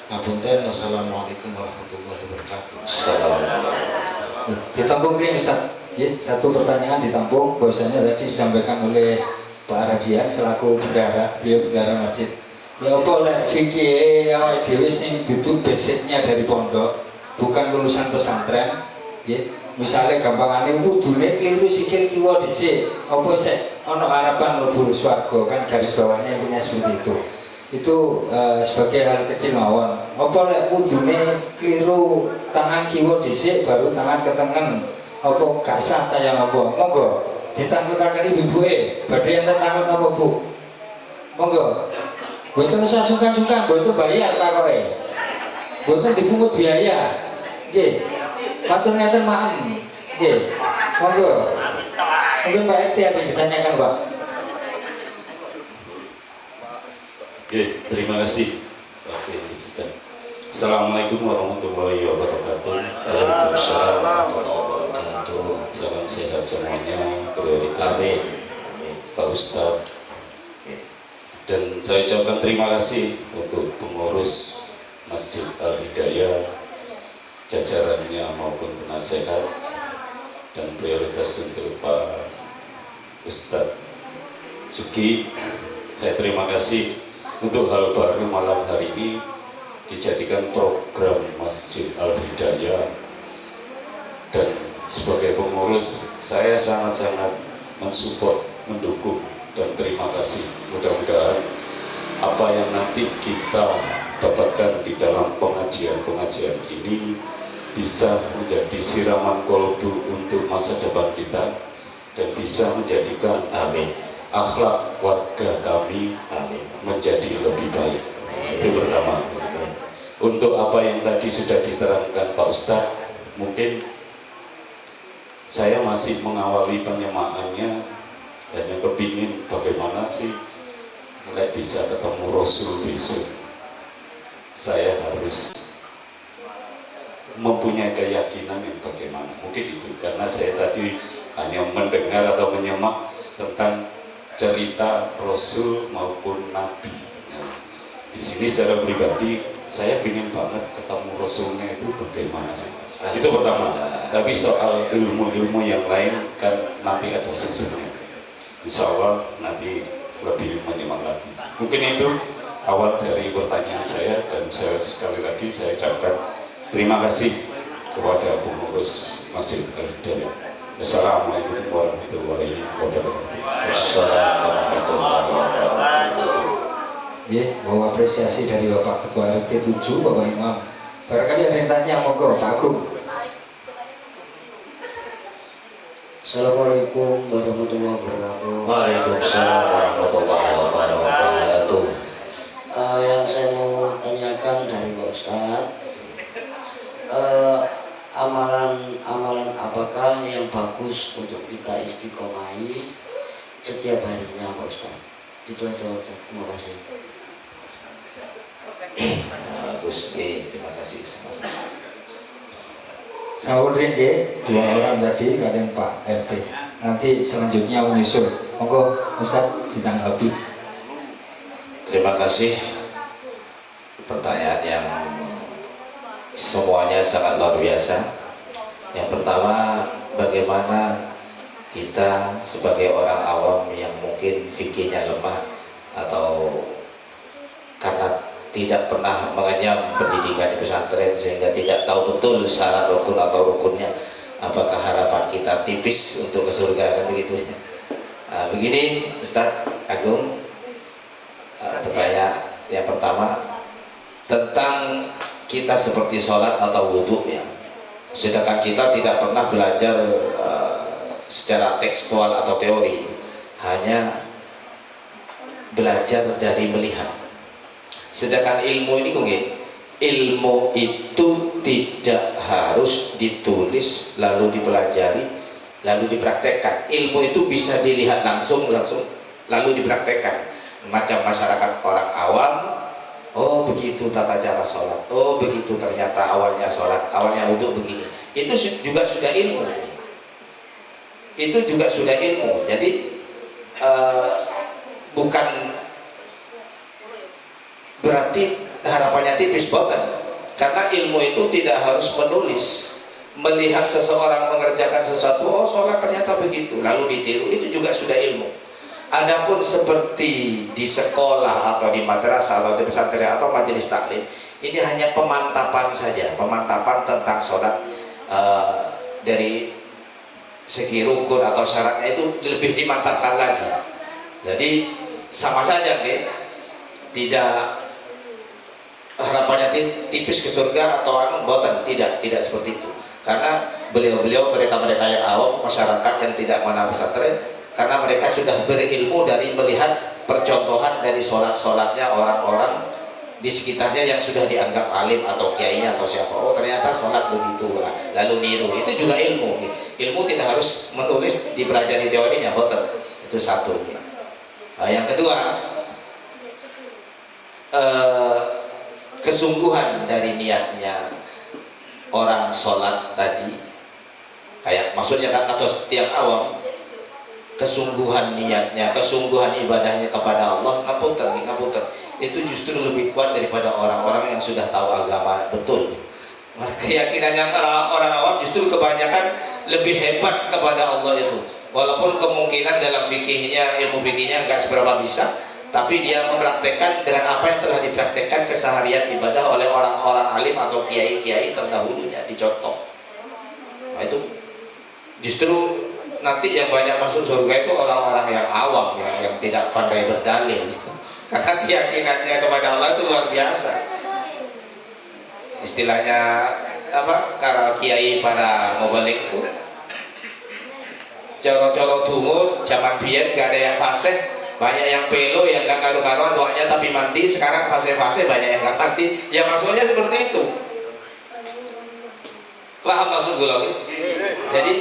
Speaker 4: Ngapunten. Wassalamualaikum warahmatullahi wabarakatuh.
Speaker 1: Assalamualaikum.
Speaker 3: Ditampung ini Ustaz. Ya, satu pertanyaan ditampung. Bahwasanya tadi disampaikan oleh Pak Radian selaku bendahara, beliau bendahara masjid. Ya apa lek fikih awake dhewe sing duduk basicnya dari pondok, bukan lulusan pesantren, ya. Misalnya gampangane kudune keliru sikil kiwa dhisik, apa sik ana harapan mlebu swarga, kan garis bawahnya intinya seperti itu. Itu sebagai hal kecil mawon. Apa lek kudune keliru tangan kiwa dhisik baru tangan ketengen, apa gak sah ta yang apa? Monggo ditangkut-tangkut ibu-ibuke, badhe enten takut apa Bu? Monggo. Mboten usah sungkan-sungkan, mboten bayar takoke. Mboten dipungut biaya. Nggih. Matur ngeten maem. Nggih. Monggo. Mungkin Pak RT apa yang ditanyakan, Pak?
Speaker 5: Oke, terima kasih. Oke, Assalamualaikum warahmatullahi wabarakatuh.
Speaker 1: Waalaikumsalam warahmatullahi wabarakatuh.
Speaker 5: Salam sehat semuanya, prioritas.
Speaker 1: Amin.
Speaker 5: Pak Ustadz. Dan saya ucapkan terima kasih untuk pengurus Masjid Al-Hidayah, jajarannya maupun penasehat, dan prioritas untuk Pak Ustadz Suki. Saya terima kasih untuk hal baru malam hari ini dijadikan program Masjid Al-Hidayah, dan sebagai pengurus saya sangat-sangat mensupport, mendukung, dan terima kasih. Mudah-mudahan apa yang nanti kita dapatkan di dalam pengajian-pengajian ini bisa menjadi siraman kolbu untuk masa depan kita dan bisa menjadikan akhlak warga kami menjadi lebih baik. Itu pertama. Untuk apa yang tadi sudah diterangkan Pak Ustadz, mungkin saya masih mengawali penyemaannya, hanya kepingin bagaimana sih mulai bisa ketemu Rasul besok. Saya harus mempunyai keyakinan yang bagaimana, mungkin itu karena saya tadi hanya mendengar atau menyemak tentang cerita Rasul maupun Nabi. Nah, di sini secara pribadi saya ingin banget ketemu Rasulnya itu bagaimana sih. Itu pertama. Tapi soal ilmu-ilmu yang lain kan nanti ada seksenya. Insya Allah nanti lebih menyimak lagi. Mungkin itu awal dari pertanyaan saya, dan saya sekali lagi saya ucapkan terima kasih kepada pengurus Masjid Al-Hidayah. Assalamualaikum warahmatullahi wabarakatuh.
Speaker 1: Assalamualaikum warahmatullahi wabarakatuh.
Speaker 3: Ya, bahwa apresiasi dari Bapak Ketua RT 7, Bapak Imam. Barangkali ada yang tanya, monggo Pak Agung.
Speaker 6: Assalamualaikum warahmatullahi wabarakatuh.
Speaker 1: Waalaikumsalam warahmatullahi wabarakatuh.
Speaker 6: Yang saya mau tanyakan dari Pak Ustadz, amalan setiap harinya Pak Ustaz. Itu aja Ustaz. Terima kasih.
Speaker 1: Bagus, terima kasih.
Speaker 3: Saurin ya, 2 orang tadi kalian Pak RT. Nanti selanjutnya menyusul. Monggo Ustaz ditanggapi.
Speaker 1: Terima kasih. Pertanyaan yang semuanya sangat luar biasa. Yang pertama, bagaimana kita sebagai orang awam yang mungkin fikihnya lemah atau karena tidak pernah mengenyam pendidikan di pesantren sehingga tidak tahu betul syarat rukun atau rukunnya, apakah harapan kita tipis untuk ke surga, kan begitu. Begini Ustaz Agung, pertanyaan yang pertama tentang kita seperti sholat atau wudhu ya, sedangkan kita tidak pernah belajar secara tekstual atau teori, hanya belajar dari melihat. Sedangkan ilmu ini mungkin ilmu itu tidak harus ditulis lalu dipelajari lalu dipraktekkan. Ilmu itu bisa dilihat langsung lalu dipraktekkan. Macam masyarakat orang awam, oh begitu tata cara sholat, oh begitu ternyata awalnya sholat, awalnya wudhu begini. Itu juga sudah ilmu. Itu juga sudah ilmu. Jadi bukan berarti harapannya tipis, boten. Karena ilmu itu tidak harus menulis, melihat seseorang mengerjakan sesuatu, oh sholat ternyata begitu, lalu ditiru, itu juga sudah ilmu. Adapun seperti di sekolah atau di madrasah atau di pesantren atau majelis taklim, ini hanya pemantapan saja, pemantapan tentang sholat dari segi rukun atau syaratnya itu lebih dimantapkan lagi. Jadi sama saja, tidak harapannya tipis ke surga atau boten, tidak seperti itu. Karena beliau-beliau mereka yang awam, masyarakat yang tidak mengenal pesantren, karena mereka sudah berilmu dari melihat percontohan dari sholatnya orang-orang di sekitarnya yang sudah dianggap alim atau kiainya atau siapa. Oh ternyata sholat begitu, lalu niru. Itu juga ilmu. Ilmu tidak harus menulis, dipelajari teorinya, boten. Itu satu. Yang kedua, kesungguhan dari niatnya orang sholat tadi, kayak maksudnya atau setiap awam, kesungguhan niatnya, kesungguhan ibadahnya kepada Allah, ngapunten, itu justru lebih kuat daripada orang-orang yang sudah tahu agama betul. Keyakinannya orang awam justru kebanyakan lebih hebat kepada Allah itu, walaupun kemungkinan dalam fikihnya, ilmu fikihnya nggak seberapa bisa, tapi dia mempraktekkan dengan apa yang telah dipraktekkan keseharian ibadah oleh orang-orang alim atau kiai-kiai terdahulunya, dicontoh. Nah itu justru nanti yang banyak masuk surga itu orang-orang yang awam, yang tidak pandai berdalil, karena keyakinannya kepada Allah itu luar biasa. Istilahnya apa, kalau kiai para mubalik itu coro-coro dungu zaman biyen gak ada yang fasih, banyak yang pelo, yang gak karu-karuan doanya tapi mandi. Sekarang fase-fase banyak yang gak mandi, ya maksudnya seperti itu. Paham maksud gue lagi? Jadi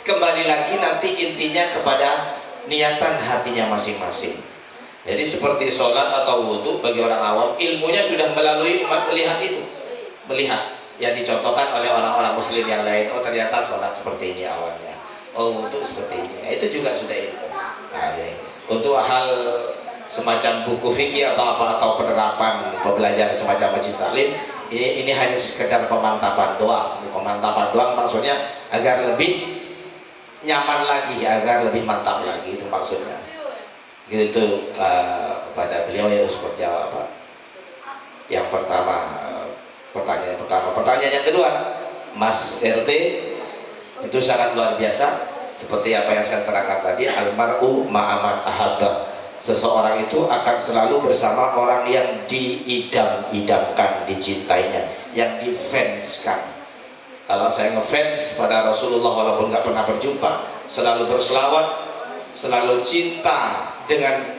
Speaker 1: kembali lagi nanti intinya kepada niatan hatinya masing-masing. Jadi seperti sholat atau wudhu bagi orang awam, ilmunya sudah melalui melihat itu, melihat yang dicontohkan oleh orang-orang muslim yang lain. Oh ternyata sholat seperti ini awalnya, oh wudhu seperti ini. Nah, itu juga sudah ilmu. Nah, ya. Untuk hal semacam buku fikih atau apa, atau penerapan pembelajaran semacam majelis taklim, ini hanya sekedar pemantapan doang. Pemantapan doang maksudnya agar lebih nyaman lagi, agar lebih mantap lagi, itu maksudnya. Gitu kepada beliau ya seperti apa? Yang pertama, pertanyaan pertama. Pertanyaan yang kedua, Mas RT, itu sangat luar biasa. Seperti apa yang saya terangkan tadi, almar'u ma'aman ahabba. Seseorang itu akan selalu bersama orang yang diidam-idamkan, dicintainya, yang difanskan. Kalau saya ngefans pada Rasulullah walaupun nggak pernah berjumpa, selalu berselawat, selalu cinta dengan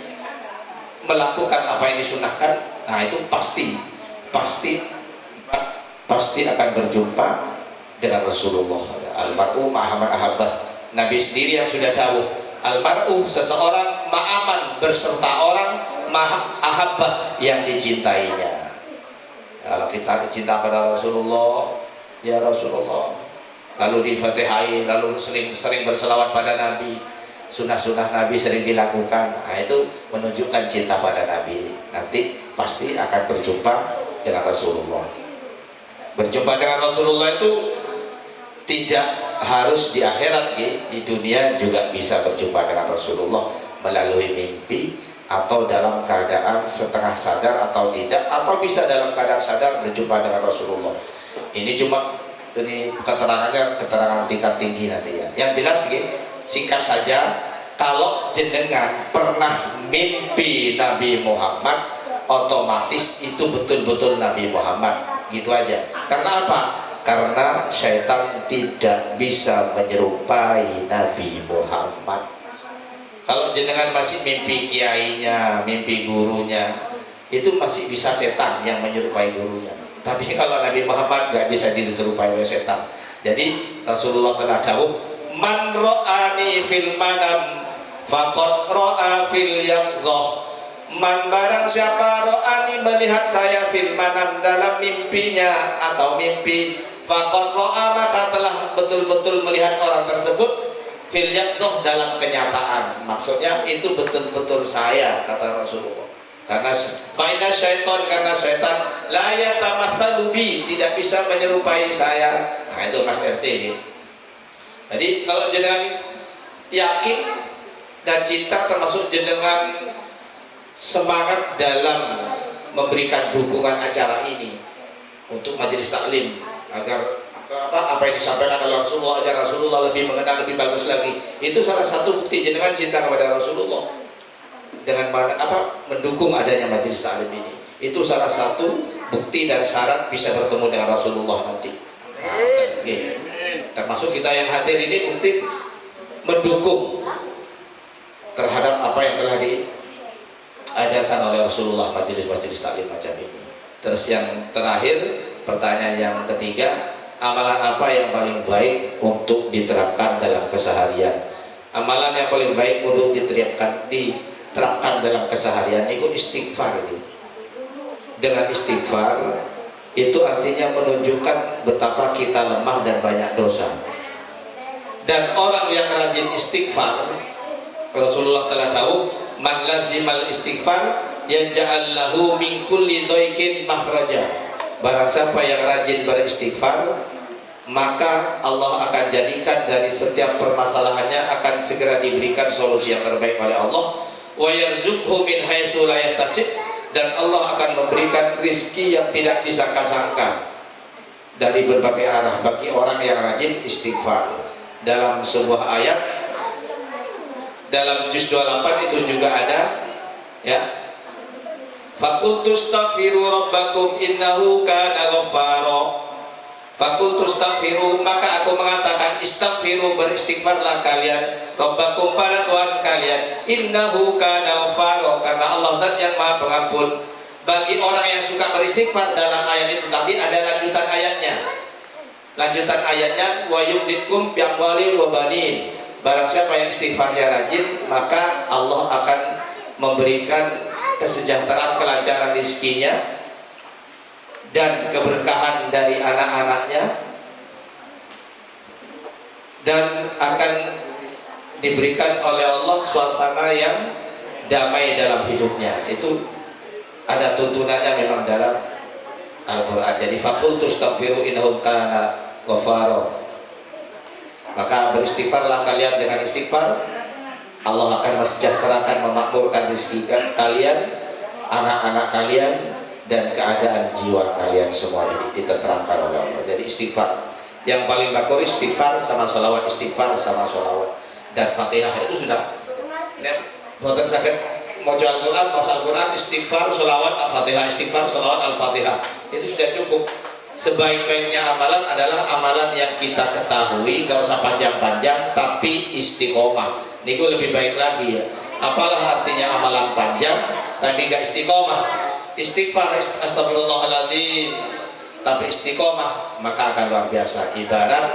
Speaker 1: melakukan apa yang disunahkan, nah itu pasti akan berjumpa dengan Rasulullah. Almar'u ma'aman ahabbah. Nabi sendiri yang sudah tahu, Almar'u seseorang ma'aman berserta orang ahabbah yang dicintainya. Kalau kita cinta pada Rasulullah, ya Rasulullah, lalu difatihai, lalu sering berselawat pada Nabi, sunnah-sunnah Nabi sering dilakukan, nah, itu menunjukkan cinta pada Nabi. Nanti pasti akan berjumpa dengan Rasulullah. Berjumpa dengan Rasulullah itu tidak harus di akhirat, di dunia juga bisa berjumpa dengan Rasulullah melalui mimpi atau dalam keadaan setengah sadar atau tidak, atau bisa dalam keadaan sadar berjumpa dengan Rasulullah. Ini cuma keterangan tingkat tinggi nanti ya. Yang jelas singkat saja, kalau jenengan pernah mimpi Nabi Muhammad, otomatis itu betul-betul Nabi Muhammad, gitu aja. Karena apa? Karena syaitan tidak bisa menyerupai Nabi Muhammad. Kalau jenengan masih mimpi kiainya, mimpi gurunya, itu masih bisa setan yang menyerupai gurunya. Tapi kalau Nabi Muhammad gak bisa diserupai oleh setan. Jadi Rasulullah telah dawuh, man ro'ani fil manam faqad ro'a fil yaqdhah. Man barang siapa ro'ani melihat saya fil manam dalam mimpinya atau mimpi, faqad ro'a maka telah betul-betul melihat orang tersebut fil yaqdhah dalam kenyataan. Maksudnya itu betul-betul saya, kata Rasulullah. Karena faina syaitan, karena syaitan la yatamatsalu bi, tidak bisa menyerupai saya. Nah itu Mas RT ini. Jadi kalau jenengan yakin dan cinta, termasuk jenengan semangat dalam memberikan dukungan acara ini untuk majelis taklim agar apa yang disampaikan oleh Rasulullah, agar Rasulullah lebih mengenal, lebih bagus lagi, itu salah satu bukti jenengan cinta kepada Rasulullah. Dengan mendukung adanya majelis taklim ini, itu salah satu bukti dan syarat bisa bertemu dengan Rasulullah nanti. Termasuk kita yang hadir ini bukti mendukung terhadap apa yang telah diajarkan oleh Rasulullah, majelis-majelis taklim macam ini. Terus yang terakhir, pertanyaan yang ketiga, amalan apa yang paling baik untuk diterapkan dalam keseharian? Amalan yang paling baik untuk diterapkan dalam keseharian itu istighfar. Dengan istighfar itu artinya menunjukkan betapa kita lemah dan banyak dosa. Dan orang yang rajin istighfar, Rasulullah telah tahu, man lazimal istighfar yaj'al lahu min kulli dhaiqin makhraja. Barang siapa yang rajin beristighfar, maka Allah akan jadikan dari setiap permasalahannya akan segera diberikan solusi yang terbaik oleh Allah. Wa yarzuqhu min haitsu la yahtasib, dan Allah akan memberikan rizki yang tidak disangka-sangka dari berbagai arah bagi orang yang rajin istighfar. Dalam sebuah ayat dalam juz 28 itu juga ada, ya, faqultu astaghfiru rabbakum innahu kana ghaffara. Faqultu astaghfiru, maka aku mengatakan istaghfiru, beristighfarlah kalian, rabbakum, pada Tuhan kalian, innahu kana ghaffara, karena Allah zat yang maha pengampun. Bagi orang yang suka beristighfar, dalam ayat itu tadi ada lanjutan ayatnya. Lanjutan ayatnya, wa yumditkum bi amwalin wa banin. Barang siapa yang istighfarnya rajin, maka Allah akan memberikan kesejahteraan, kelancaran rezekinya dan keberkahan dari anak-anaknya, dan akan diberikan oleh Allah suasana yang damai dalam hidupnya. Itu ada tuntunannya memang dalam Al-Quran. Jadi faqultu astaghfiru innahu kana ghaffara, maka beristighfarlah kalian. Dengan istighfar Allah akan mensejahterakan, memakmurkan rezeki kalian, anak-anak kalian, dan keadaan jiwa kalian semua diterangkan oleh Allah. Jadi istighfar yang paling bagus, istighfar sama sholawat, istighfar sama sholawat dan Fatihah itu sudah. Boten sakit mau Al-Quran, baca Al-Quran, istighfar, sholawat, Al-Fatihah, istighfar, sholawat, Al-Fatihah, itu sudah cukup. Sebaik-baiknya amalan adalah amalan yang kita ketahui, gak usah panjang-panjang, tapi istiqomah. Niku lebih baik lagi ya. Apalah artinya amalan panjang tapi gak istiqomah? Istighfar, astagfirullahaladzim, tapi istiqomah, maka akan luar biasa. Ibarat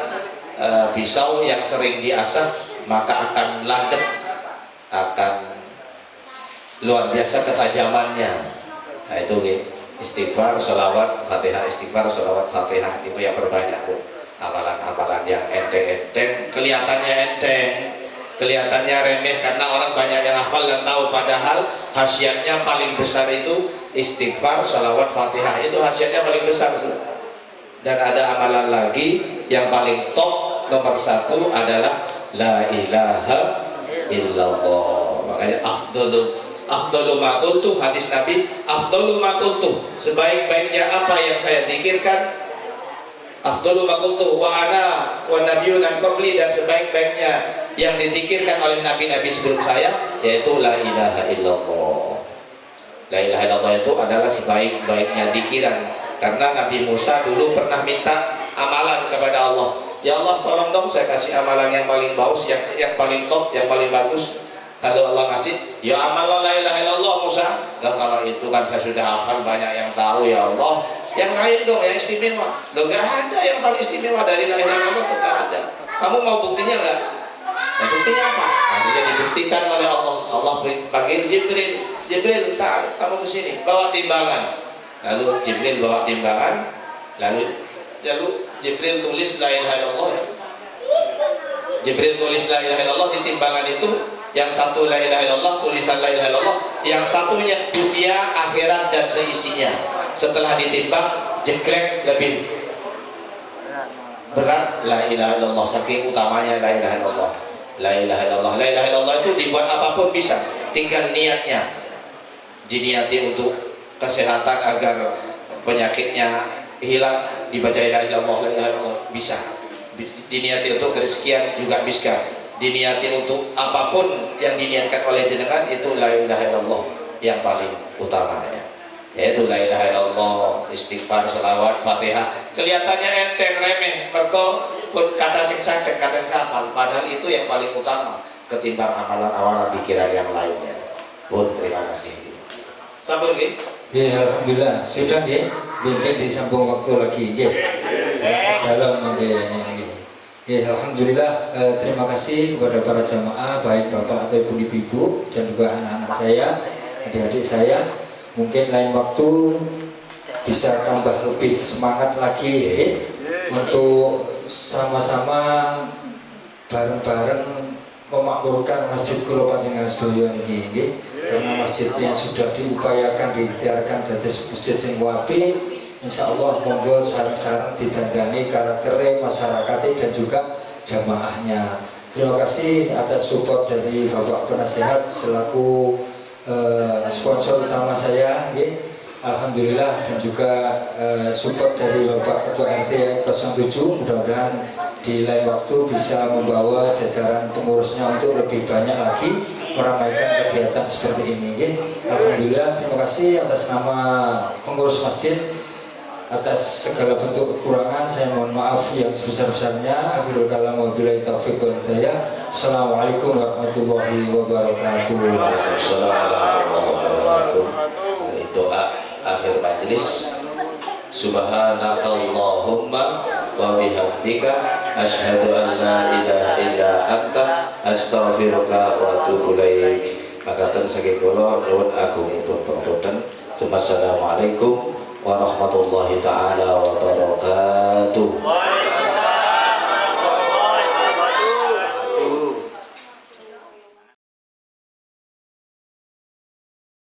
Speaker 1: pisau yang sering diasah, maka akan landep akan luar biasa ketajamannya. Nah itu istighfar, sholawat, fatihah, istighfar, sholawat, fatihah, itu yang berbanyak Bu. Amalan-amalan yang enteng-enteng, kelihatannya enteng, kelihatannya remeh karena orang banyak yang hafal dan tahu, padahal khasiatnya paling besar itu istighfar, sholawat, fatihah, itu khasiatnya paling besar. Dan ada amalan lagi yang paling top, nomor 1 adalah la ilaha illallah. Makanya afdalu ma qultu, hadis Nabi, afdalu ma qultu, sebaik-baiknya apa yang saya zikirkan, afdalu ma qultu wa ana wa nabiyyun qabli, dan sebaik-baiknya yang dizikirkan oleh nabi-nabi sebelum saya, yaitu la ilaha illallah. La ilaha illallah itu adalah sebaik-baiknya zikiran, karena Nabi Musa dulu pernah minta amalan kepada Allah, ya Allah tolong dong saya kasih amalan yang paling bagus, yang paling top, yang paling bagus. Lalu Allah ngasih, ya amal la ilaha illallah Musa. Nah, kalau itu kan saya sudah hafal, banyak yang tahu, ya Allah yang lain dong yang istimewa. Loh, gak ada yang paling istimewa dari la ilaha illallah, itu gak ada. Kamu mau buktinya gak? Nah, buktinya apa? Akhirnya dibuktikan oleh Allah. Allah panggil Jibril, Jibril kamu kesini bawa timbangan. Lalu Jibril bawa timbangan, lalu Jibril tulis la ilaha illallah. Jibril tulis la ilaha illallah di timbangan itu. Yang satu la ilaha illallah, tulisan la ilaha illallah, yang satunya dunia, akhirat dan seisinya. Setelah ditimbang, jeklek lebih berat la ilaha illallah, saking utamanya la ilaha illallah. La ilaha illallah, la ilaha illallah itu dibuat apapun bisa, tinggal niatnya. Diniati untuk kesehatan agar penyakitnya hilang, dibaca la ilaha illallah, la ilaha illallah, bisa. Diniati untuk kerezekian juga bisa. Diniati untuk apapun yang diniatkan oleh jenengan, itu la ilaha illallah yang paling utama ya. Yaitu la ilaha illallah, istighfar, sholawat, fatihah. Kelihatannya enteng remeh, mereka pun kata sing sajek, kata sing hafal, padahal itu yang paling utama ketimbang amalan-amalan pikiran yang lainnya. Pun terima kasih. Sabar nggih.
Speaker 3: Ya alhamdulillah sudah nggih. Bincang disambung waktu lagi nggih. Dalam nggih ini. Ya, alhamdulillah, terima kasih kepada para jamaah, baik bapak atau ibu-ibu dan juga anak-anak saya, adik-adik saya. Mungkin lain waktu bisa tambah lebih semangat lagi untuk sama-sama bareng-bareng memakmurkan Masjid Kula Panjenengan sedaya ini, karena masjid yang sudah diupayakan, diikhtiarkan dari masjid sing wapi. Insya Allah monggo sarang-sarang didandani karakter masyarakatnya dan juga jamaahnya. Terima kasih atas support dari Bapak Penasehat selaku sponsor utama saya, alhamdulillah, dan juga support dari Bapak Ketua RT 07. Mudah-mudahan di lain waktu bisa membawa jajaran pengurusnya untuk lebih banyak lagi meramaikan kegiatan seperti ini. Alhamdulillah, terima kasih atas nama pengurus masjid. Atas segala bentuk kekurangan saya mohon maaf yang sebesar-besarnya. Akhirul kalam wabillahi taufiq wal hidayah. Assalamualaikum warahmatullahi wabarakatuh.
Speaker 1: Doa akhir majlis. Subhanakallahumma wa bihamdika asyhadu an la ilaha illa anta astaghfiruka wa atubu ilaik. Makaten saking kula nyuwun agungipun pangboten. Assalamualaikum warahmatullahi ta'ala wabarakatuh.